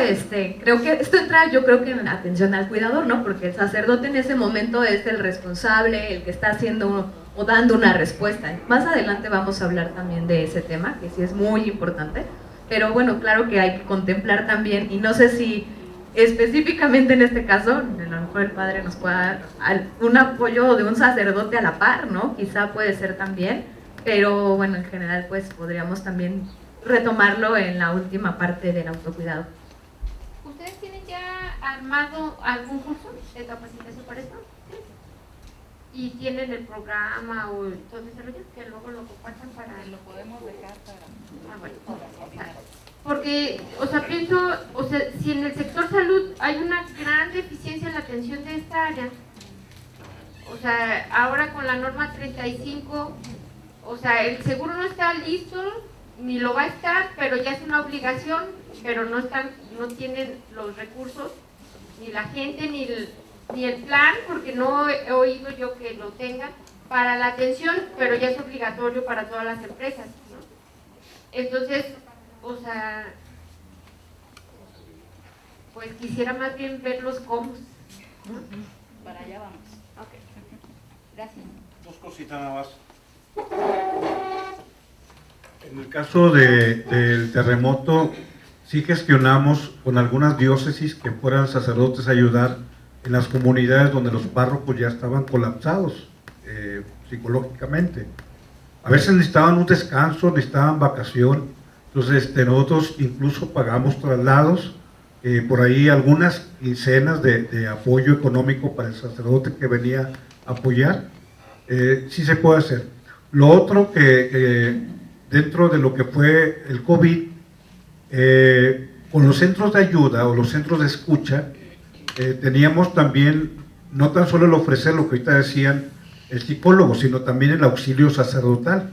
G: creo que esto entra, yo creo que en atención al cuidador, ¿no? Porque el sacerdote en ese momento es el responsable, el que está haciendo o dando una respuesta. Más adelante vamos a hablar también de ese tema, que sí es muy importante, pero bueno, claro que hay que contemplar también, y no sé si específicamente en este caso, a lo mejor el padre nos pueda dar un apoyo de un sacerdote a la par, ¿no? Quizá puede ser también, pero bueno, en general pues podríamos también retomarlo en la última parte del autocuidado.
B: ¿Ustedes tienen ya armado algún curso de capacitación para esto? ¿Sí? ¿Y tienen el programa o todo ese rollo que luego lo compartan para...?
J: Lo podemos dejar para...
B: Ah, bueno. Porque, o sea, pienso, o sea, si en el sector salud hay una gran deficiencia en la atención de esta área, o sea, ahora con la norma 35, o sea, el seguro no está listo, ni lo va a estar, pero ya es una obligación, pero no tienen los recursos, ni la gente, ni el plan, porque no he oído yo que lo tengan, para la atención, pero ya es obligatorio para todas las empresas, ¿no? Entonces, o sea, pues quisiera más bien ver los cómo.
J: Para allá vamos. Ok. Gracias.
I: Dos cositas nada más. En el caso del terremoto, sí gestionamos con algunas diócesis que fueran sacerdotes a ayudar en las comunidades donde los párrocos ya estaban colapsados psicológicamente. A veces necesitaban un descanso, necesitaban vacación, entonces nosotros incluso pagamos traslados, por ahí algunas quincenas de apoyo económico para el sacerdote que venía a apoyar, sí se puede hacer. Lo otro que dentro de lo que fue el COVID, con los centros de ayuda o los centros de escucha, teníamos también, no tan solo el ofrecer lo que ahorita decían el psicólogo, sino también el auxilio sacerdotal.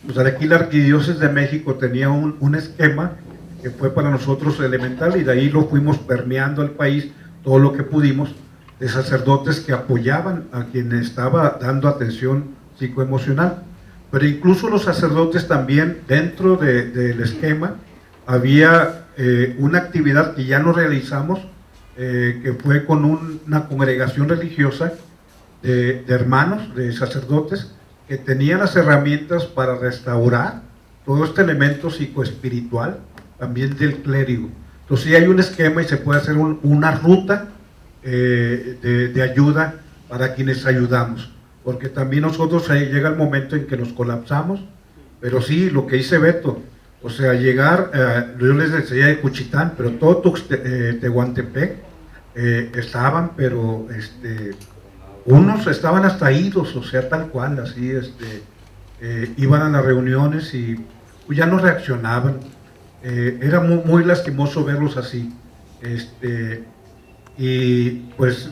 I: Pues aquí la Arquidiócesis de México tenía un esquema que fue para nosotros elemental y de ahí lo fuimos permeando al país todo lo que pudimos, de sacerdotes que apoyaban a quien estaba dando atención psicoemocional. Pero incluso los sacerdotes también, dentro del esquema, había una actividad que ya no realizamos, que fue con una congregación religiosa, de hermanos, de sacerdotes, que tenían las herramientas para restaurar todo este elemento psicoespiritual, también del clérigo. Entonces sí hay un esquema y se puede hacer una ruta de ayuda para quienes ayudamos, porque también nosotros llega el momento en que nos colapsamos, pero sí, lo que dice Beto, o sea, llegar, yo les decía de Cuchitán, pero todo Tehuantepec estaban, pero unos estaban hasta idos, o sea, tal cual, así, iban a las reuniones y ya no reaccionaban. Era muy lastimoso verlos así. Y pues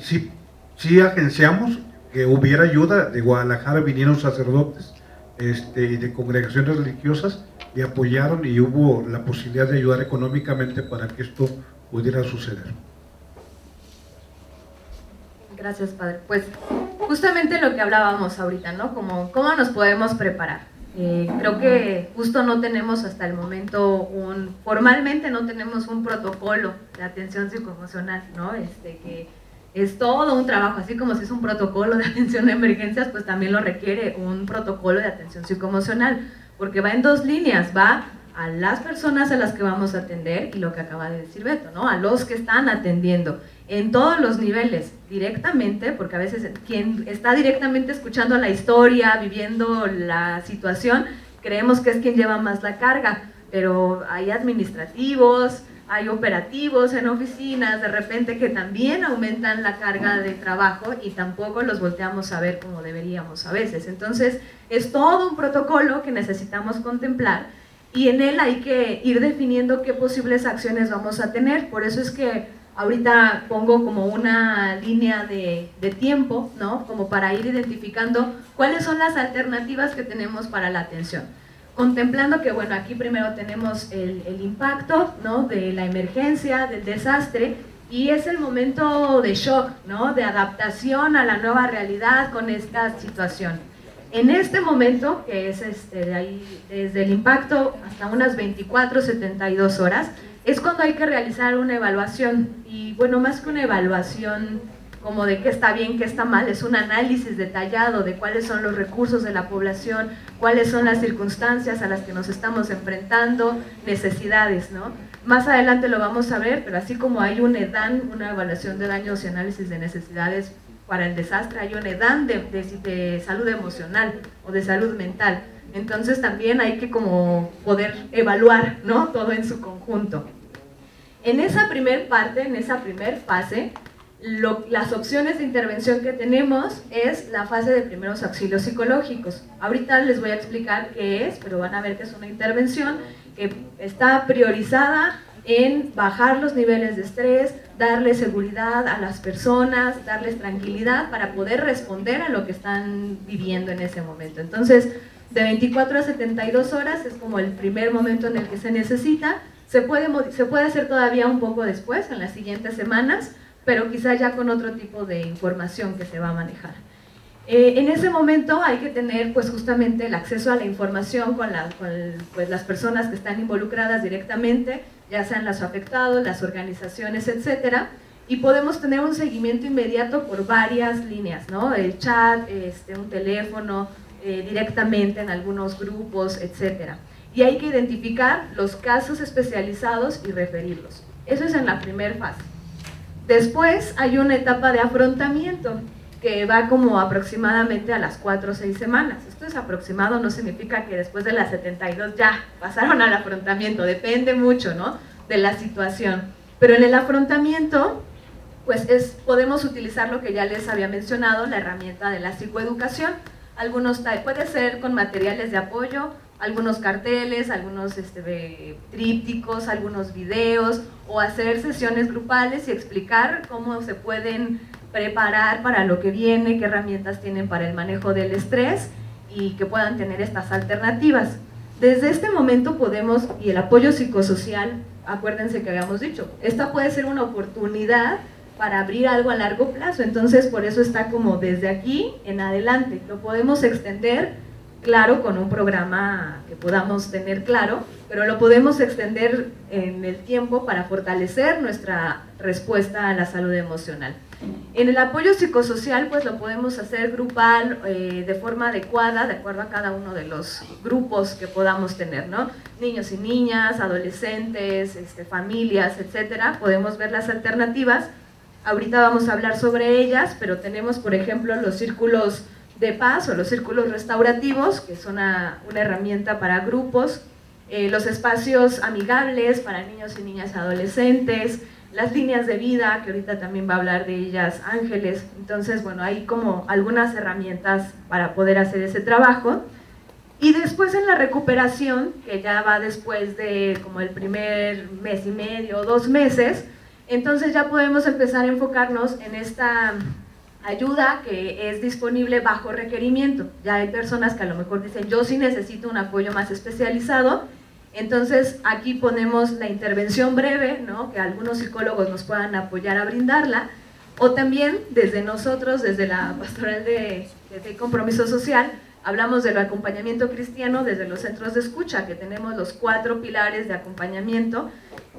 I: sí agenciamos que hubiera ayuda. De Guadalajara vinieron sacerdotes y de congregaciones religiosas y apoyaron, y hubo la posibilidad de ayudar económicamente para que esto pudiera suceder.
G: Gracias, padre. Pues justamente lo que hablábamos ahorita, ¿no? Como cómo nos podemos preparar. Creo que justo no tenemos hasta el momento formalmente no tenemos un protocolo de atención psicoemocional, ¿no? Que es todo un trabajo, así como si es un protocolo de atención a emergencias, pues también lo requiere un protocolo de atención psicoemocional, porque va en dos líneas, va a las personas a las que vamos a atender y lo que acaba de decir Beto, ¿no? A los que están atendiendo en todos los niveles, directamente, porque a veces quien está directamente escuchando la historia, viviendo la situación, creemos que es quien lleva más la carga, pero hay administrativos, hay operativos en oficinas, de repente que también aumentan la carga de trabajo y tampoco los volteamos a ver como deberíamos a veces. Entonces, es todo un protocolo que necesitamos contemplar y en él hay que ir definiendo qué posibles acciones vamos a tener. Por eso es que ahorita pongo como una línea de tiempo, ¿no? Como para ir identificando cuáles son las alternativas que tenemos para la atención. Contemplando que, bueno, aquí primero tenemos el impacto, ¿no? De la emergencia, del desastre, y es el momento de shock, ¿no? De adaptación a la nueva realidad con esta situación. En este momento, que es de ahí, desde el impacto hasta unas 24, 72 horas, es cuando hay que realizar una evaluación, y bueno, más que una evaluación como de qué está bien, qué está mal, es un análisis detallado de cuáles son los recursos de la población, cuáles son las circunstancias a las que nos estamos enfrentando, necesidades, ¿no? Más adelante lo vamos a ver, pero así como hay un EDAN, una evaluación de daños y análisis de necesidades para el desastre, hay un EDAN de salud emocional o de salud mental. Entonces también hay que como poder evaluar, ¿no? Todo en su conjunto. En esa primer parte, en esa primer fase, las opciones de intervención que tenemos es la fase de primeros auxilios psicológicos. Ahorita les voy a explicar qué es, pero van a ver que es una intervención que está priorizada en bajar los niveles de estrés, darle seguridad a las personas, darles tranquilidad para poder responder a lo que están viviendo en ese momento. Entonces, de 24 a 72 horas es como el primer momento en el que se necesita. Se puede hacer todavía un poco después, en las siguientes semanas, pero quizá ya con otro tipo de información que se va a manejar. En ese momento hay que tener pues justamente el acceso a la información con pues, las personas que están involucradas directamente, ya sean los afectados, las organizaciones, etcétera, y podemos tener un seguimiento inmediato por varias líneas, ¿no? El chat, un teléfono, directamente en algunos grupos, etcétera. Y hay que identificar los casos especializados y referirlos. Eso es en la primera fase. Después hay una etapa de afrontamiento que va como aproximadamente a las 4 o 6 semanas. Esto es aproximado, no significa que después de las 72 ya pasaron al afrontamiento, depende mucho, ¿no? De la situación. Pero en el afrontamiento, pues podemos utilizar lo que ya les había mencionado, la herramienta de la psicoeducación. Puede ser con materiales de apoyo, algunos carteles, algunos trípticos, algunos videos, o hacer sesiones grupales y explicar cómo se pueden preparar para lo que viene, qué herramientas tienen para el manejo del estrés y que puedan tener estas alternativas. Desde este momento podemos, y el apoyo psicosocial, acuérdense que habíamos dicho, esta puede ser una oportunidad para abrir algo a largo plazo, entonces por eso está como desde aquí en adelante, lo podemos extender claro con un programa que podamos tener claro, pero lo podemos extender en el tiempo para fortalecer nuestra respuesta a la salud emocional. En el apoyo psicosocial, pues lo podemos hacer grupal, de forma adecuada, de acuerdo a cada uno de los grupos que podamos tener, ¿no? Niños y niñas, adolescentes, familias, etcétera. Podemos ver las alternativas. Ahorita vamos a hablar sobre ellas, pero tenemos, por ejemplo, los círculos de paz o los círculos restaurativos, que son una herramienta para grupos, los espacios amigables para niños y niñas adolescentes, las líneas de vida, que ahorita también va a hablar de ellas Ángeles. Entonces, bueno, hay como algunas herramientas para poder hacer ese trabajo. Y después en la recuperación, que ya va después de como el primer mes y medio o 2 meses, entonces ya podemos empezar a enfocarnos en esta ayuda que es disponible bajo requerimiento. Ya hay personas que a lo mejor dicen, yo sí necesito un apoyo más especializado. Entonces aquí ponemos la intervención breve, ¿no? Que algunos psicólogos nos puedan apoyar a brindarla, o también desde nosotros, desde la pastoral de compromiso social, hablamos del acompañamiento cristiano desde los centros de escucha, que tenemos los 4 pilares de acompañamiento,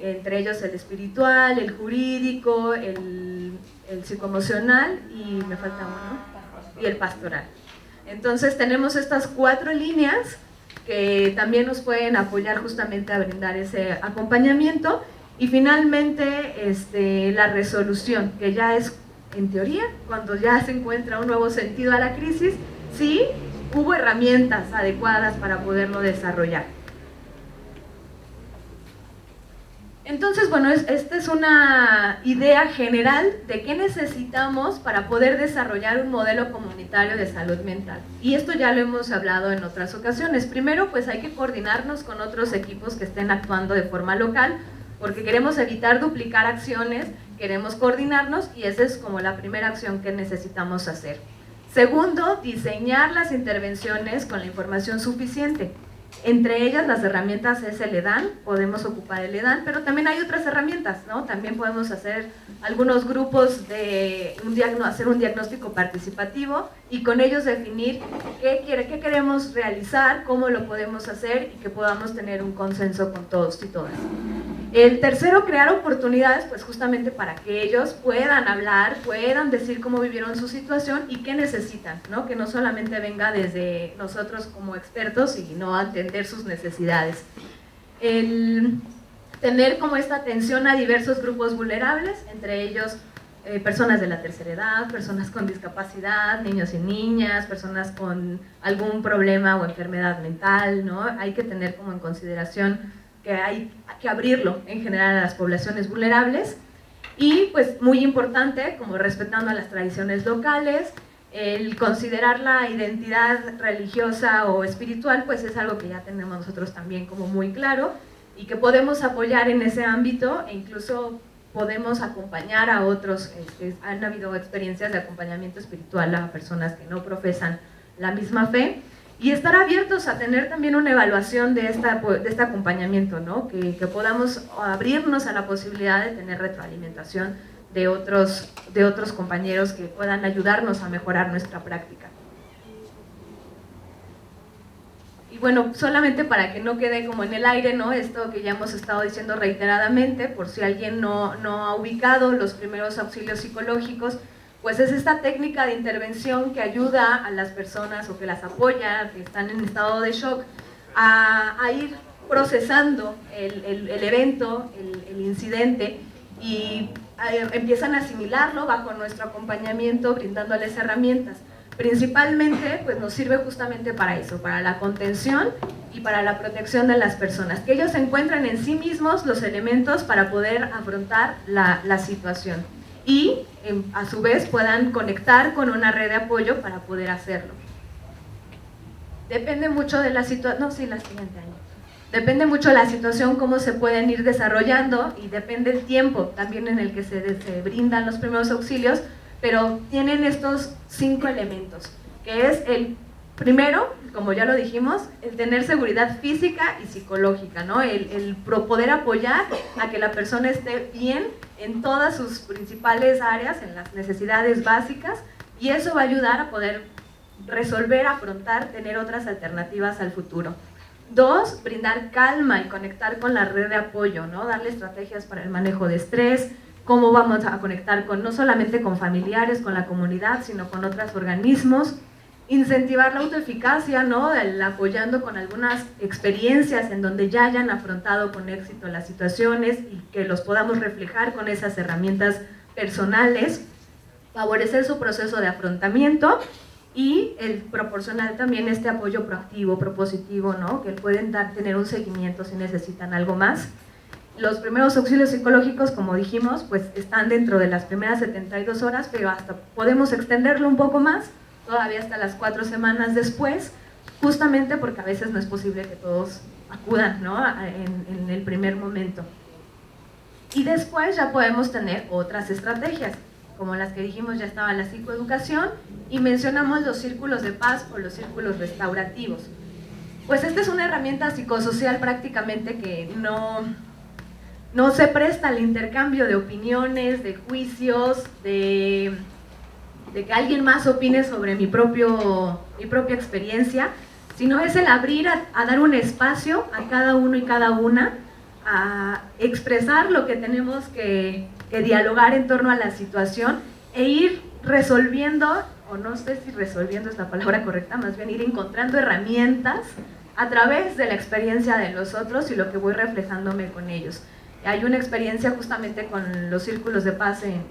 G: entre ellos el espiritual, el jurídico, el psicoemocional y me falta uno, ¿no? Y el pastoral. Entonces tenemos estas 4 líneas que también nos pueden apoyar justamente a brindar ese acompañamiento. Y finalmente la resolución, que ya es, en teoría, cuando ya se encuentra un nuevo sentido a la crisis, sí hubo herramientas adecuadas para poderlo desarrollar. Entonces, bueno, esta es una idea general de qué necesitamos para poder desarrollar un modelo comunitario de salud mental. Y esto ya lo hemos hablado en otras ocasiones. Primero, pues hay que coordinarnos con otros equipos que estén actuando de forma local, porque queremos evitar duplicar acciones, queremos coordinarnos y esa es como la primera acción que necesitamos hacer. Segundo, diseñar las intervenciones con la información suficiente. Entre ellas las herramientas es el EDAN, podemos ocupar el EDAN, pero también hay otras herramientas, ¿no? También podemos hacer algunos grupos de hacer un diagnóstico participativo y con ellos definir qué queremos realizar, cómo lo podemos hacer y que podamos tener un consenso con todos y todas. El tercero, crear oportunidades, pues justamente para que ellos puedan hablar, puedan decir cómo vivieron su situación y qué necesitan, ¿no? Que no solamente venga desde nosotros como expertos y no atender sus necesidades. El tener como esta atención a diversos grupos vulnerables, entre ellos personas de la tercera edad, personas con discapacidad, niños y niñas, personas con algún problema o enfermedad mental, ¿no? Hay que tener como en consideración que hay que abrirlo en general a las poblaciones vulnerables y pues muy importante, como respetando a las tradiciones locales, el considerar la identidad religiosa o espiritual pues es algo que ya tenemos nosotros también como muy claro y que podemos apoyar en ese ámbito e incluso podemos acompañar a otros. Han habido experiencias de acompañamiento espiritual a personas que no profesan la misma fe. Y estar abiertos a tener también una evaluación de este acompañamiento, ¿no? Que podamos abrirnos a la posibilidad de tener retroalimentación de otros compañeros que puedan ayudarnos a mejorar nuestra práctica. Y bueno, solamente para que no quede como en el aire, ¿no? Esto que ya hemos estado diciendo reiteradamente, por si alguien no ha ubicado los primeros auxilios psicológicos, pues es esta técnica de intervención que ayuda a las personas o que las apoya, que están en estado de shock, a ir procesando el evento, el incidente y empiezan a asimilarlo bajo nuestro acompañamiento, brindándoles herramientas. Principalmente pues nos sirve justamente para eso, para la contención y para la protección de las personas, que ellos encuentren en sí mismos los elementos para poder afrontar la situación. Y a su vez puedan conectar con una red de apoyo para poder hacerlo. Depende mucho de la situación, no, sí, la siguiente año. Depende mucho de la situación, cómo se pueden ir desarrollando y depende el tiempo también en el que se brindan los primeros auxilios, pero tienen estos 5 elementos, que es el primero, como ya lo dijimos, el tener seguridad física y psicológica, ¿no? El poder apoyar a que la persona esté bien en todas sus principales áreas, en las necesidades básicas, y eso va a ayudar a poder resolver, afrontar, tener otras alternativas al futuro. 2, brindar calma y conectar con la red de apoyo, ¿no? Darle estrategias para el manejo de estrés, cómo vamos a conectar con, no solamente con familiares, con la comunidad, sino con otros organismos. Incentivar la autoeficacia, ¿no? Apoyando con algunas experiencias en donde ya hayan afrontado con éxito las situaciones y que los podamos reflejar con esas herramientas personales. Favorecer su proceso de afrontamiento y proporcionar también este apoyo proactivo, propositivo, ¿no? Que pueden tener un seguimiento si necesitan algo más. Los primeros auxilios psicológicos, como dijimos, pues están dentro de las primeras 72 horas, pero hasta podemos extenderlo un poco más, todavía hasta las 4 semanas después, justamente porque a veces no es posible que todos acudan, ¿no? en el primer momento. Y después ya podemos tener otras estrategias, como las que dijimos, ya estaba la psicoeducación, y mencionamos los círculos de paz o los círculos restaurativos. Pues esta es una herramienta psicosocial prácticamente que no se presta al intercambio de opiniones, de juicios, de que alguien más opine sobre mi propia experiencia, sino es el abrir a dar un espacio a cada uno y cada una, a expresar lo que tenemos que dialogar en torno a la situación e ir resolviendo, o no sé si resolviendo es la palabra correcta, más bien ir encontrando herramientas a través de la experiencia de los otros y lo que voy reflejándome con ellos. Hay una experiencia justamente con los círculos de paz en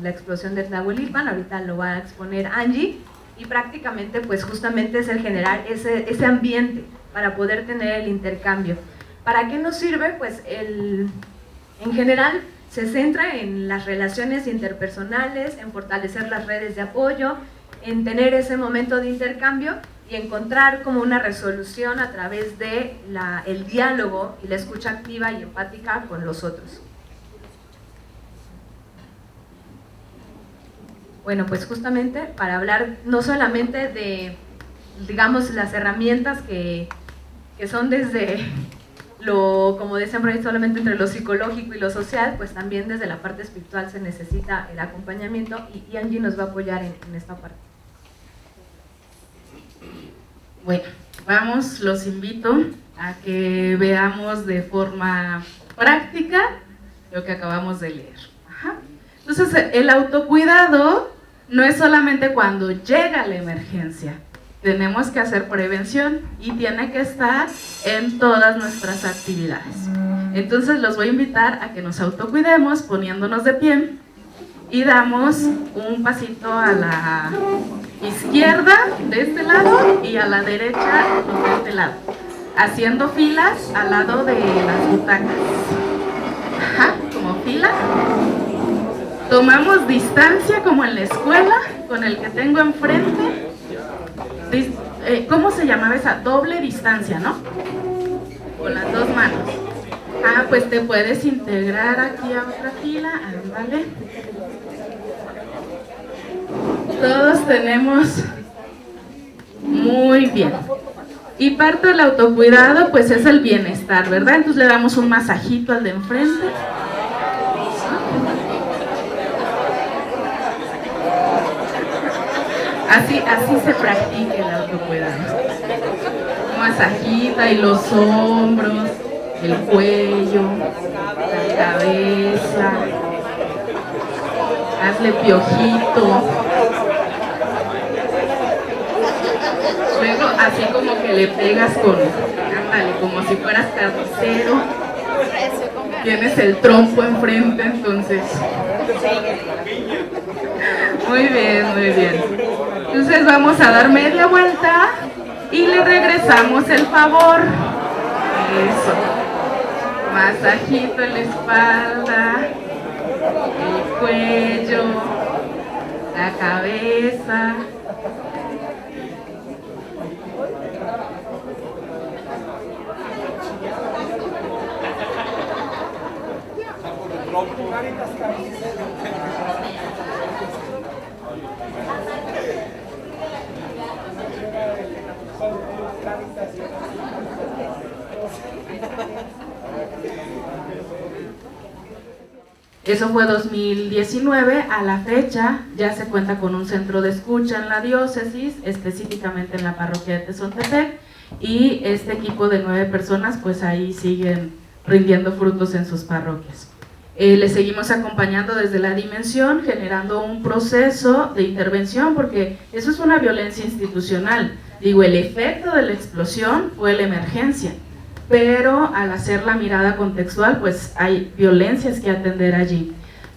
G: la explosión de Tlahuelilpan, ahorita lo va a exponer Angie, y prácticamente pues justamente es el generar ese ambiente para poder tener el intercambio. ¿Para qué nos sirve? Pues en general se centra en las relaciones interpersonales, en fortalecer las redes de apoyo, en tener ese momento de intercambio y encontrar como una resolución a través de el diálogo y la escucha activa y empática con los otros. Bueno, pues justamente para hablar no solamente de, digamos, las herramientas que son desde como decían por ahí, solamente entre lo psicológico y lo social, pues también desde la parte espiritual se necesita el acompañamiento y Angie nos va a apoyar en esta parte.
A: Bueno, vamos, los invito a que veamos de forma práctica lo que acabamos de leer. Ajá. Entonces, el autocuidado no es solamente cuando llega la emergencia. Tenemos que hacer prevención y tiene que estar en todas nuestras actividades. Entonces los voy a invitar a que nos autocuidemos poniéndonos de pie y damos un pasito a la izquierda de este lado y a la derecha de este lado, haciendo filas al lado de las butacas. Ajá, como fila. Tomamos distancia como en la escuela con el que tengo enfrente. ¿Cómo se llamaba esa? Doble distancia, ¿no? Con las dos manos. Ah, pues te puedes integrar aquí a otra fila, ándale. Todos tenemos muy bien. Y parte del autocuidado, pues es el bienestar, ¿verdad? Entonces le damos un masajito al de enfrente. Así se practica el autocuidado. Masajita y los hombros, el cuello, la cabeza. Hazle piojito. Luego así como que le pegas ándale, como si fueras carnicero. Tienes el trompo enfrente, entonces. Muy bien, muy bien. Entonces vamos a dar media vuelta y le regresamos el favor. Eso. Masajito en la espalda, el cuello, la cabeza. Eso fue 2019, a la fecha ya se cuenta con un centro de escucha en la diócesis, específicamente en la parroquia de Tezontepec, y este equipo de 9 personas pues ahí siguen rindiendo frutos en sus parroquias. Les seguimos acompañando desde la dimensión, generando un proceso de intervención, porque eso es una violencia institucional. Digo, el efecto de la explosión fue la emergencia, pero al hacer la mirada contextual, pues hay violencias que atender allí.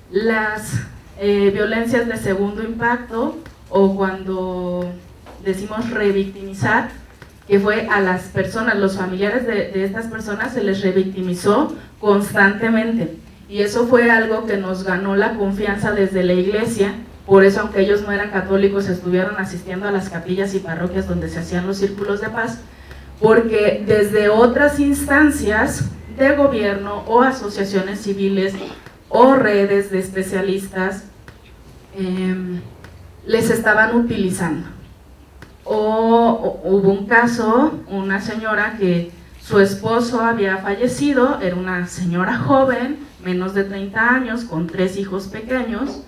A: Las violencias de segundo impacto, o cuando decimos revictimizar, que fue a las personas, los familiares de estas personas se les revictimizó constantemente. Y eso fue algo que nos ganó la confianza desde la iglesia. Por eso, aunque ellos no eran católicos, estuvieron asistiendo a las capillas y parroquias donde se hacían los círculos de paz, porque desde otras instancias de gobierno o asociaciones civiles o redes de especialistas les estaban utilizando. O hubo un caso, una señora que su esposo había fallecido, era una señora joven, menos de 30 años, con 3 hijos pequeños,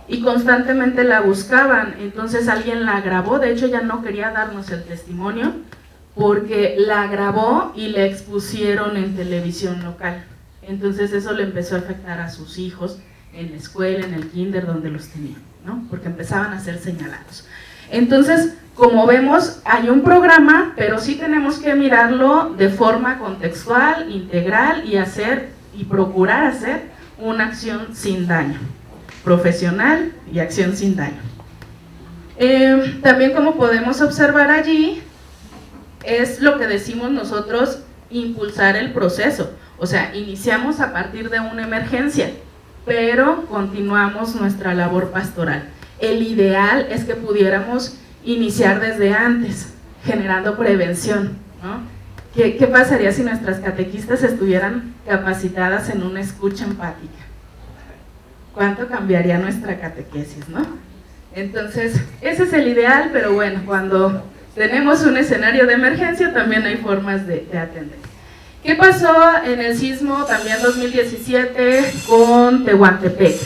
A: y constantemente la buscaban. Entonces alguien la grabó, de hecho ella no quería darnos el testimonio, porque la grabó y la expusieron en televisión local. Entonces eso le empezó a afectar a sus hijos en la escuela, en el kinder, donde los tenían, ¿no? Porque empezaban a ser señalados. Entonces, como vemos, hay un programa, pero sí tenemos que mirarlo de forma contextual, integral, y procurar hacer una acción sin daño, profesional y acción sin daño. También, como podemos observar allí, es lo que decimos nosotros, impulsar el proceso. O sea, iniciamos a partir de una emergencia, pero continuamos nuestra labor pastoral. El ideal es que pudiéramos iniciar desde antes, generando prevención, ¿no? ¿Qué pasaría si nuestras catequistas estuvieran capacitadas en una escucha empática? ¿Cuánto cambiaría nuestra catequesis, no? Entonces, ese es el ideal, pero bueno, cuando tenemos un escenario de emergencia también hay formas de atender. ¿Qué pasó en el sismo también 2017 con Tehuantepec?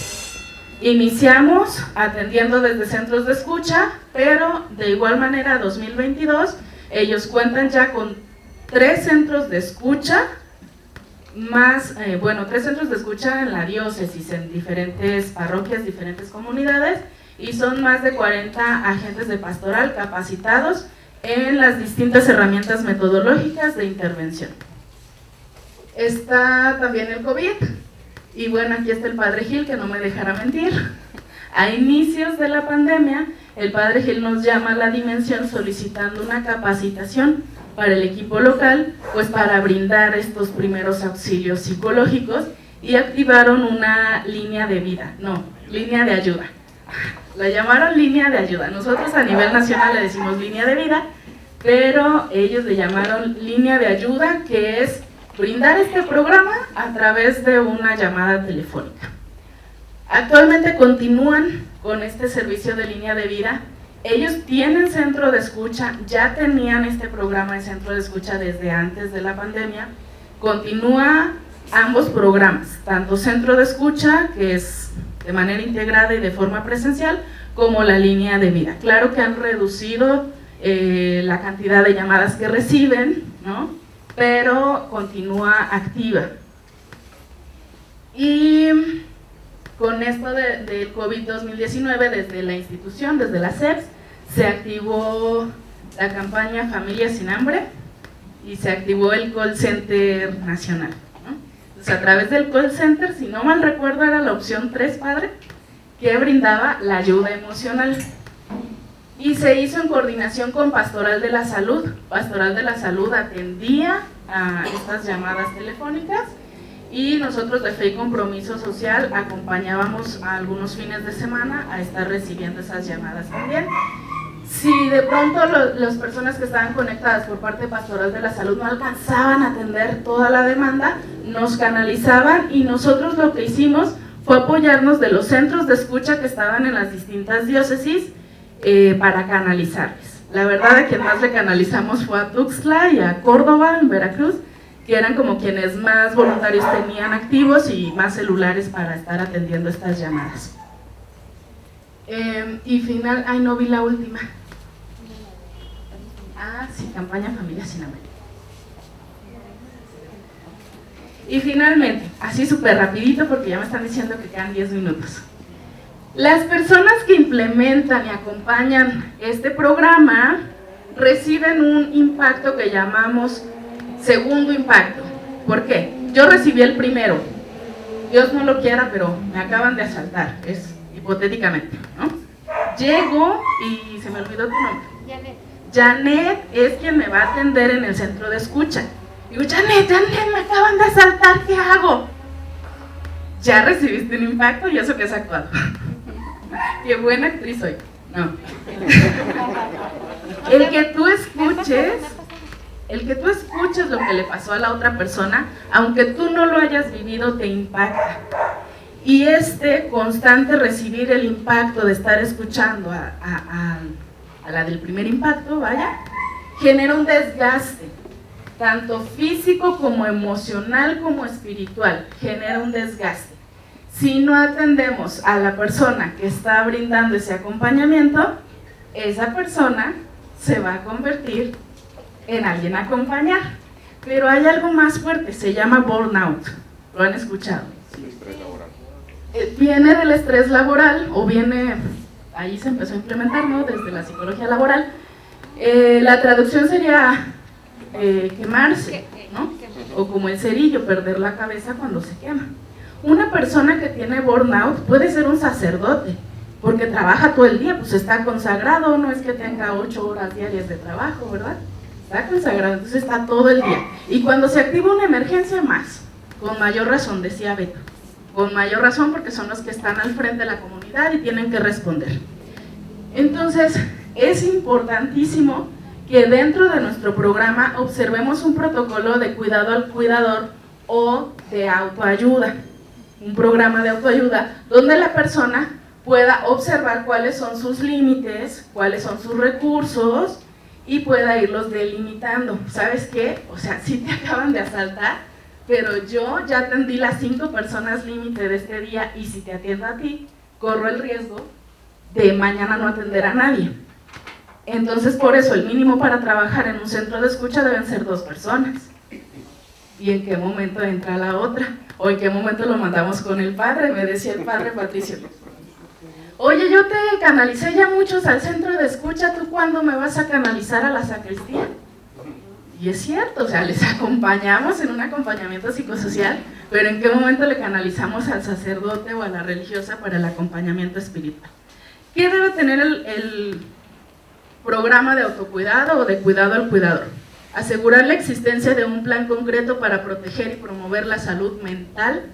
A: Iniciamos atendiendo desde centros de escucha, pero de igual manera 2022 ellos cuentan ya con 3 centros de escucha, más, 3 centros de escucha en la diócesis, en diferentes parroquias, diferentes comunidades, y son más de 40 agentes de pastoral capacitados en las distintas herramientas metodológicas de intervención. Está también el COVID. Y bueno, aquí está el Padre Gil, que no me dejará mentir. A inicios de la pandemia, el Padre Gil nos llama a la dimensión solicitando una capacitación para el equipo local, pues para brindar estos primeros auxilios psicológicos, y activaron una línea de vida, no, línea de ayuda. La llamaron línea de ayuda. Nosotros a nivel nacional le decimos línea de vida, pero ellos le llamaron línea de ayuda, que es brindar este programa a través de una llamada telefónica. Actualmente continúan con este servicio de línea de vida. Ellos tienen centro de escucha, ya tenían este programa de centro de escucha desde antes de la pandemia. Continúa ambos programas, tanto centro de escucha, que es de manera integrada y de forma presencial, como la línea de vida. Claro que han reducido la cantidad de llamadas que reciben, ¿no? Pero continúa activa. Y con esto del COVID-2019, desde la institución, desde la SEPS, se activó la campaña Familias sin Hambre y se activó el call center nacional, ¿no? Entonces, a través del call center, si no mal recuerdo, era la opción 3, padre, que brindaba la ayuda emocional. Y se hizo en coordinación con Pastoral de la Salud. Pastoral de la Salud atendía a estas llamadas telefónicas, y nosotros de Fe y Compromiso Social acompañábamos a algunos fines de semana a estar recibiendo esas llamadas también. Si de pronto las personas que estaban conectadas por parte de Pastoral de la Salud no alcanzaban a atender toda la demanda, nos canalizaban, y nosotros lo que hicimos fue apoyarnos de los centros de escucha que estaban en las distintas diócesis, para canalizarles. La verdad, a quien más le canalizamos fue a Tuxtla y a Córdoba, en Veracruz, que eran como quienes más voluntarios tenían activos y más celulares para estar atendiendo estas llamadas. Y final, ay, no vi la última. Ah, sí, campaña Familia Sin Hambre. Y finalmente, así súper rapidito porque ya me están diciendo que quedan 10 minutos. Las personas que implementan y acompañan este programa reciben un impacto que llamamos segundo impacto. ¿Por qué? Yo recibí el primero. Dios no lo quiera, pero me acaban de asaltar, es hipotéticamente, ¿no? Llego y se me olvidó tu nombre.
B: Janet.
A: Janet es quien me va a atender en el centro de escucha. Digo, Janet, me acaban de asaltar, ¿qué hago? Ya recibiste un impacto y eso que has actuado. Qué buena actriz soy. No. El que tú escuches lo que le pasó a la otra persona, aunque tú no lo hayas vivido, te impacta. Y constante recibir el impacto de estar escuchando a la del primer impacto, vaya, genera un desgaste, tanto físico como emocional como espiritual, genera un desgaste. Si no atendemos a la persona que está brindando ese acompañamiento, esa persona se va a convertir en alguien a acompañar. Pero hay algo más fuerte, se llama burnout. ¿Lo han escuchado?
K: El estrés laboral.
A: Viene del estrés laboral, o viene, ahí se empezó a implementar, ¿no? Desde la psicología laboral. La traducción sería quemarse, ¿no? O como el cerillo, perder la cabeza cuando se quema. Una persona que tiene burnout puede ser un sacerdote, porque trabaja todo el día, pues está consagrado, no es que tenga 8 horas diarias de trabajo, ¿verdad? Está consagrado, entonces está todo el día. Y cuando se activa una emergencia, más, con mayor razón, decía Beto, con mayor razón porque son los que están al frente de la comunidad y tienen que responder. Entonces, es importantísimo que dentro de nuestro programa observemos un protocolo de cuidado al cuidador o de autoayuda. Un programa de autoayuda donde la persona pueda observar cuáles son sus límites, cuáles son sus recursos y pueda irlos delimitando. ¿Sabes qué? O sea, sí te acaban de asaltar, pero yo ya atendí las 5 personas límite de este día y si te atiendo a ti, corro el riesgo de mañana no atender a nadie. Entonces, por eso, el mínimo para trabajar en un centro de escucha deben ser 2 personas. ¿Y en qué momento entra la otra? ¿O en qué momento lo mandamos con el padre? Me decía el padre Patricio. Oye, yo te canalicé ya muchos al centro de escucha, ¿tú cuándo me vas a canalizar a la sacristía? Y es cierto, o sea, les acompañamos en un acompañamiento psicosocial, pero ¿en qué momento le canalizamos al sacerdote o a la religiosa para el acompañamiento espiritual? ¿Qué debe tener el programa de autocuidado o de cuidado al cuidador? Asegurar la existencia de un plan concreto para proteger y promover la salud mental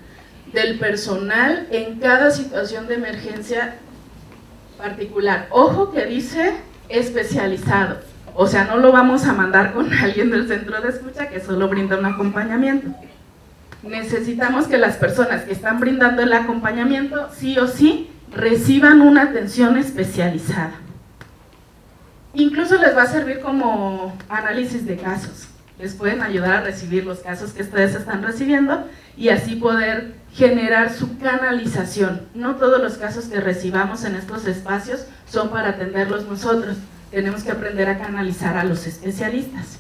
A: del personal en cada situación de emergencia particular. Ojo que dice especializado, o sea, no lo vamos a mandar con alguien del centro de escucha que solo brinda un acompañamiento. Necesitamos que las personas que están brindando el acompañamiento sí o sí reciban una atención especializada. Incluso les va a servir como análisis de casos. Les pueden ayudar a recibir los casos que ustedes están recibiendo y así poder generar su canalización. No todos los casos que recibamos en estos espacios son para atenderlos nosotros. Tenemos que aprender a canalizar a los especialistas.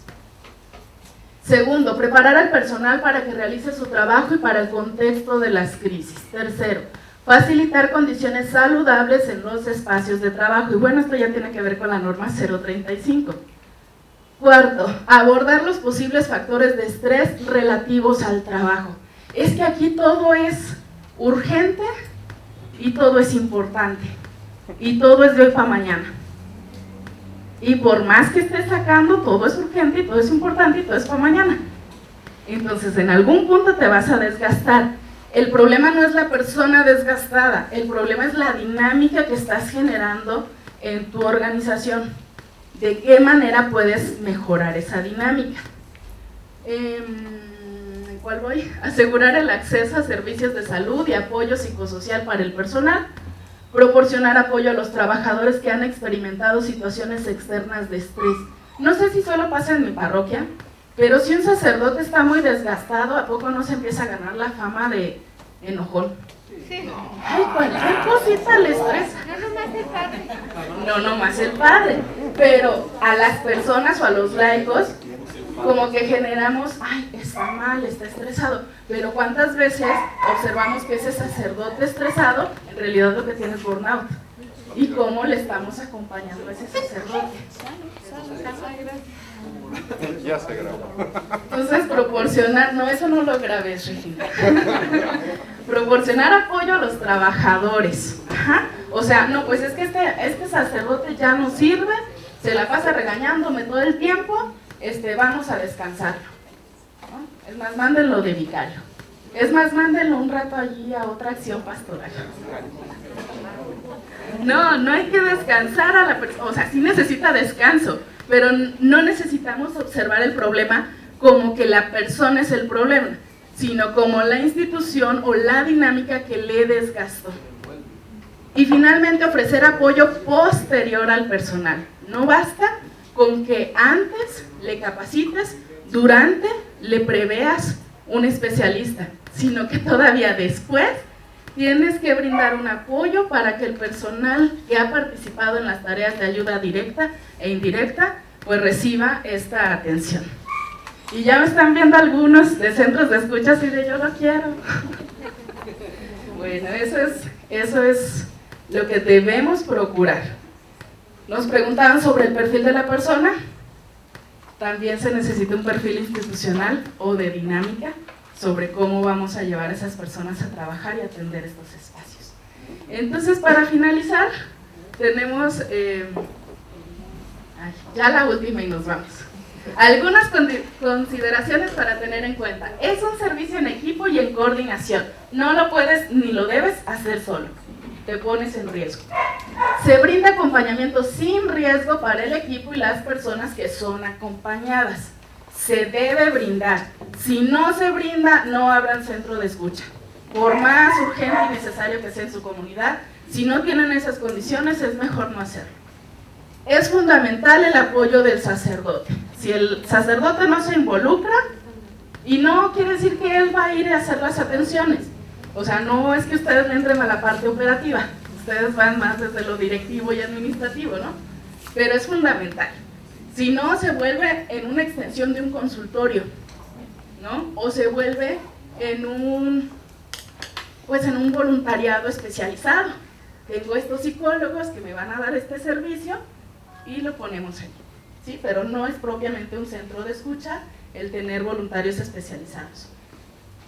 A: Segundo, preparar al personal para que realice su trabajo y para el contexto de las crisis. Tercero, facilitar condiciones saludables en los espacios de trabajo. Y bueno, esto ya tiene que ver con la norma 035. Cuarto, abordar los posibles factores de estrés relativos al trabajo. Es que aquí todo es urgente y todo es importante. Y todo es de hoy para mañana. Y por más que estés sacando, todo es urgente y todo es importante y todo es para mañana. Entonces, en algún punto te vas a desgastar. El problema no es la persona desgastada, el problema es la dinámica que estás generando en tu organización. ¿De qué manera puedes mejorar esa dinámica? ¿En cuál voy? Asegurar el acceso a servicios de salud y apoyo psicosocial para el personal. Proporcionar apoyo a los trabajadores que han experimentado situaciones externas de estrés. No sé si solo pasa en mi parroquia, Pero si un sacerdote está muy desgastado, ¿a poco no se empieza a ganar la fama de enojón?
B: Sí.
A: Ay, cualquier cosita le estresa.
B: No nomás el padre.
A: No nomás el padre, pero a las personas o a los laicos, como que generamos, ay, está mal, está estresado, pero ¿cuántas veces observamos que ese sacerdote estresado en realidad lo que tiene es burnout? ¿Y cómo le estamos acompañando a ese sacerdote?
K: Ya se grabó.
A: Entonces, proporcionar, no, eso no lo grabé, Regina. Proporcionar apoyo a los trabajadores. Ajá. O sea, no, pues es que este sacerdote ya no sirve, se la pasa regañándome todo el tiempo, vamos a descansarlo. ¿No? Es más, mándenlo de vicario. Es más, mándenlo un rato allí a otra acción pastoral. No hay que descansar a la persona, o sea, sí necesita descanso, pero no necesitamos observar el problema como que la persona es el problema, sino como la institución o la dinámica que le desgastó. Y finalmente, ofrecer apoyo posterior al personal. No basta con que antes le capacites, durante le preveas un especialista, sino que todavía después tienes que brindar un apoyo para que el personal que ha participado en las tareas de ayuda directa e indirecta pues reciba esta atención. Y ya me están viendo algunos de centros de escucha así de yo lo quiero. Bueno, eso es lo que debemos procurar. Nos preguntaban sobre el perfil de la persona. También se necesita un perfil institucional o de dinámica sobre cómo vamos a llevar a esas personas a trabajar y atender estos espacios. Entonces, para finalizar, tenemos ya la última y nos vamos. Algunas consideraciones para tener en cuenta. Es un servicio en equipo y en coordinación. No lo puedes ni lo debes hacer solo. Te pones en riesgo. Se brinda acompañamiento sin riesgo para el equipo y las personas que son acompañadas. Se debe brindar. Si no se brinda, no habrá centro de escucha. Por más urgente y necesario que sea en su comunidad, si no tienen esas condiciones, es mejor no hacerlo. Es fundamental el apoyo del sacerdote. Si el sacerdote no se involucra, y no quiere decir que él va a ir a hacer las atenciones, o sea, no es que ustedes le entren a la parte operativa, ustedes van más desde lo directivo y administrativo, ¿no? Pero es fundamental. Si no, se vuelve en una extensión de un consultorio, ¿no? O se vuelve en un voluntariado especializado. Tengo estos psicólogos que me van a dar este servicio y lo ponemos aquí, ¿sí? Pero no es propiamente un centro de escucha el tener voluntarios especializados.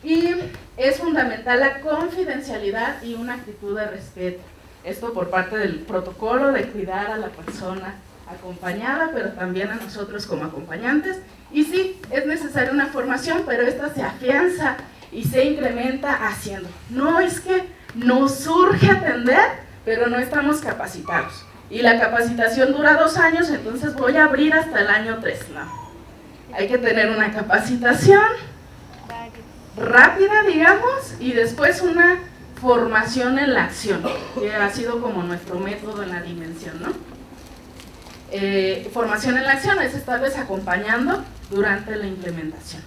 A: Y es fundamental la confidencialidad y una actitud de respeto. Esto por parte del protocolo de cuidar a la persona acompañada, pero también a nosotros como acompañantes. Y sí, es necesaria una formación, pero esta se afianza y se incrementa haciendo. No es que nos surge atender, pero no estamos capacitados. Y la capacitación dura 2 años, entonces voy a abrir hasta el año 3. No. Hay que tener una capacitación rápida, digamos, y después una formación en la acción, que ha sido como nuestro método en la dimensión, ¿no? Formación en la acción es estarles acompañando durante la implementación.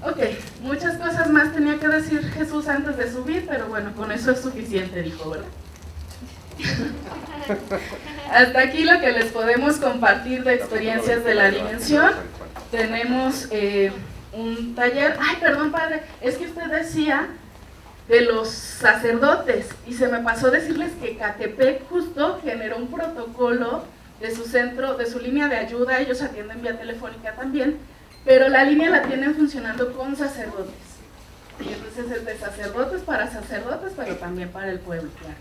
A: Ok, muchas cosas más tenía que decir Jesús antes de subir, pero bueno, con eso es suficiente, dijo, ¿verdad? Hasta aquí lo que les podemos compartir de experiencias de la dimensión. Tenemos un taller. Ay, perdón, padre, es que usted decía de los sacerdotes y se me pasó decirles que Catepec justo generó un protocolo de su centro, de su línea de ayuda. Ellos atienden vía telefónica también, pero la línea la tienen funcionando con sacerdotes. Y entonces es de sacerdotes, pero también para el pueblo, claro.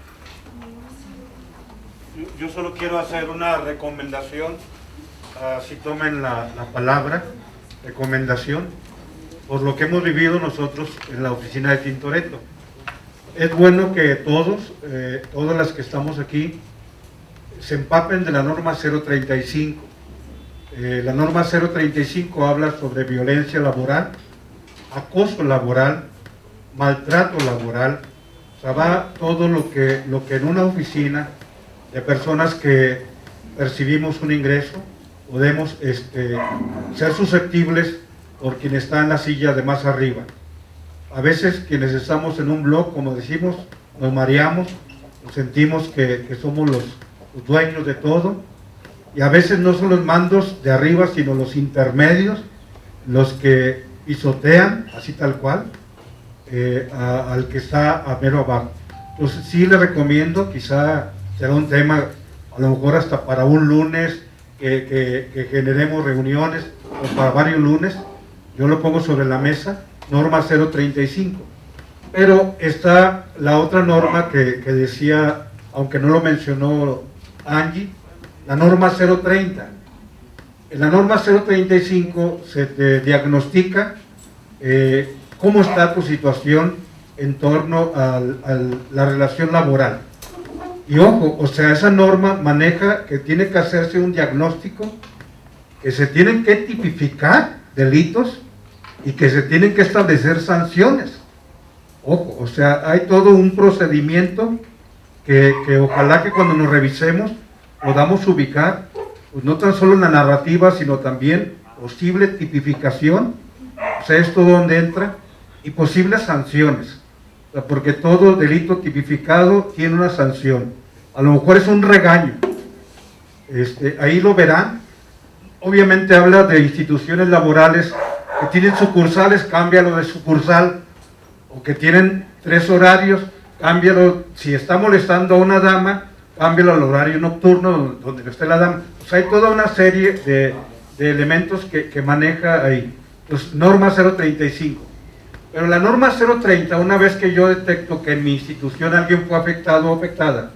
I: Yo solo quiero hacer una recomendación, si tomen la palabra, recomendación, por lo que hemos vivido nosotros en la oficina de Tintoretto. Es bueno que todos, todas las que estamos aquí, se empapen de la norma 035. La norma 035 habla sobre violencia laboral, acoso laboral, maltrato laboral, o sea, va todo lo que en una oficina de personas que percibimos un ingreso, podemos ser susceptibles por quien está en la silla de más arriba. A veces quienes estamos en un blog, como decimos, nos mareamos, sentimos que somos los dueños de todo, y a veces no son los mandos de arriba, sino los intermedios, los que pisotean, así tal cual, al que está a mero abajo. Entonces sí le recomiendo, quizá será un tema, a lo mejor hasta para un lunes, que generemos reuniones, o para varios lunes, yo lo pongo sobre la mesa, norma 035. Pero está la otra norma que decía, aunque no lo mencionó Angie, la norma 030. En la norma 035 se te diagnostica cómo está tu situación en torno a la relación laboral. Y ojo, o sea, esa norma maneja que tiene que hacerse un diagnóstico, que se tienen que tipificar delitos y que se tienen que establecer sanciones. Ojo, o sea, hay todo un procedimiento que ojalá que cuando nos revisemos podamos ubicar, pues no tan solo en la narrativa, sino también posible tipificación, o sea, esto donde entra, y posibles sanciones, o sea, porque todo delito tipificado tiene una sanción. A lo mejor es un regaño, ahí lo verán. Obviamente habla de instituciones laborales que tienen sucursales, cámbialo de sucursal, o que tienen 3 horarios, cámbialo. Si está molestando a una dama, cámbialo al horario nocturno donde no esté la dama. O sea, hay toda una serie de elementos que maneja ahí. Entonces, norma 035. Pero la norma 030, una vez que yo detecto que en mi institución alguien fue afectado o afectada,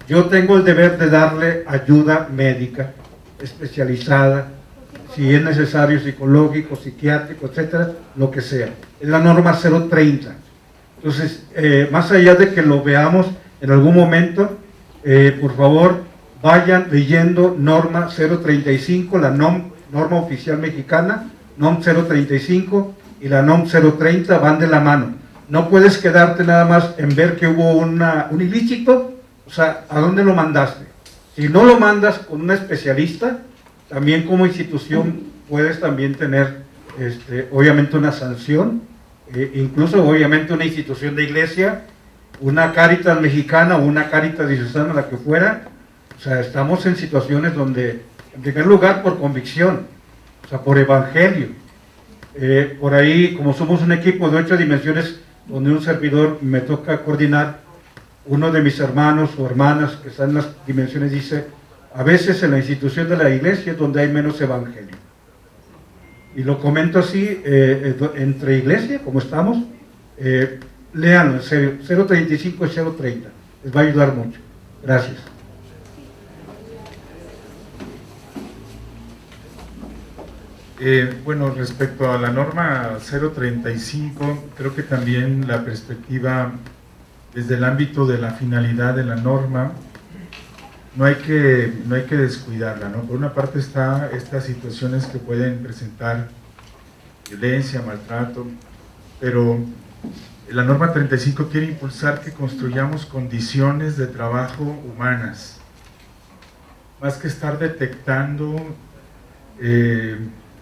I: yo tengo el deber de darle ayuda médica especializada, si es necesario psicológico, psiquiátrico, etcétera, lo que sea. Es la norma 030. Entonces, más allá de que lo veamos en algún momento, por favor, vayan leyendo norma 035, la norma oficial mexicana, NOM 035 y la NOM 030 van de la mano. No puedes quedarte nada más en ver que hubo un ilícito, o sea, ¿a dónde lo mandaste? Si no lo mandas con un especialista, también como institución puedes también tener obviamente una sanción, incluso obviamente una institución de iglesia, una Cáritas mexicana o una Cáritas diocesana, la que fuera. O sea, estamos en situaciones donde, en primer lugar, por convicción, o sea, por evangelio. Por ahí, como somos un equipo de 8 dimensiones, donde un servidor me toca coordinar, uno de mis hermanos o hermanas que están en las dimensiones dice, a veces en la institución de la iglesia es donde hay menos evangelio. Y lo comento así, entre iglesia, como estamos, léanlo, en serio, 035 y 030, les va a ayudar mucho. Gracias.
L: Bueno, respecto a la norma 035, creo que también la perspectiva desde el ámbito de la finalidad de la norma, no hay que descuidarla, ¿no? Por una parte está estas situaciones que pueden presentar violencia, maltrato, pero la norma 35 quiere impulsar que construyamos condiciones de trabajo humanas, más que estar detectando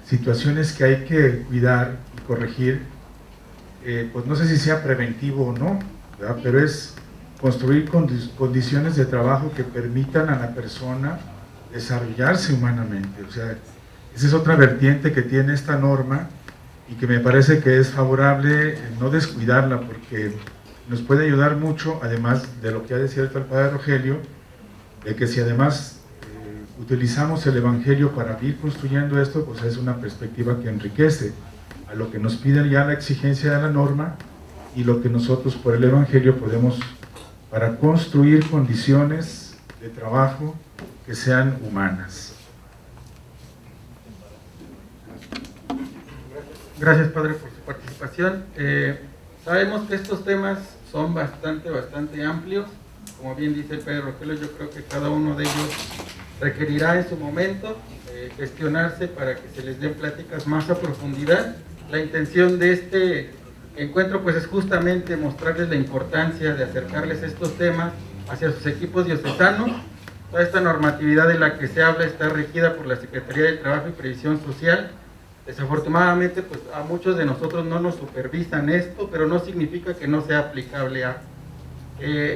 L: situaciones que hay que cuidar y corregir, pues no sé si sea preventivo o no, ¿verdad? Pero es construir condiciones de trabajo que permitan a la persona desarrollarse humanamente. O sea, esa es otra vertiente que tiene esta norma y que me parece que es favorable no descuidarla, porque nos puede ayudar mucho, además de lo que ha decía el padre Rogelio, de que si además utilizamos el Evangelio para ir construyendo esto, pues es una perspectiva que enriquece a lo que nos pide ya la exigencia de la norma y lo que nosotros por el Evangelio podemos para construir condiciones de trabajo que sean humanas.
M: Gracias, Padre, por su participación. Sabemos que estos temas son bastante amplios. Como bien dice el Padre Rogelio, yo creo que cada uno de ellos requerirá en su momento gestionarse para que se les den pláticas más a profundidad. La intención de este encuentro pues es justamente mostrarles la importancia de acercarles estos temas hacia sus equipos diocesanos Toda esta normatividad de la que se habla está regida por la Secretaría de Trabajo y Previsión Social. Desafortunadamente, pues a muchos de nosotros no nos supervisan esto, pero no significa que no sea aplicable a...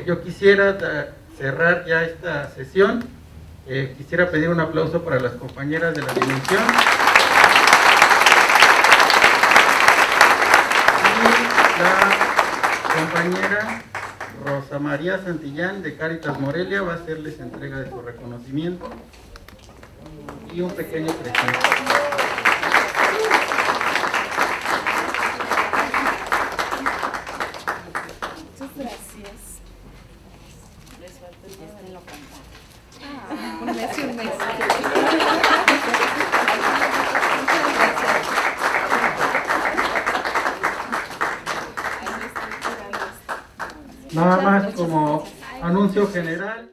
M: yo quisiera cerrar ya esta sesión. Quisiera pedir un aplauso para las compañeras de la Dimensión. Y la compañera Rosa María Santillán de Cáritas Morelia va a hacerles entrega de su reconocimiento y un pequeño presente.
A: Muchas gracias. Les falta el día de lo cantar.
G: Un mes y un mes.
M: Nada más como anuncio general.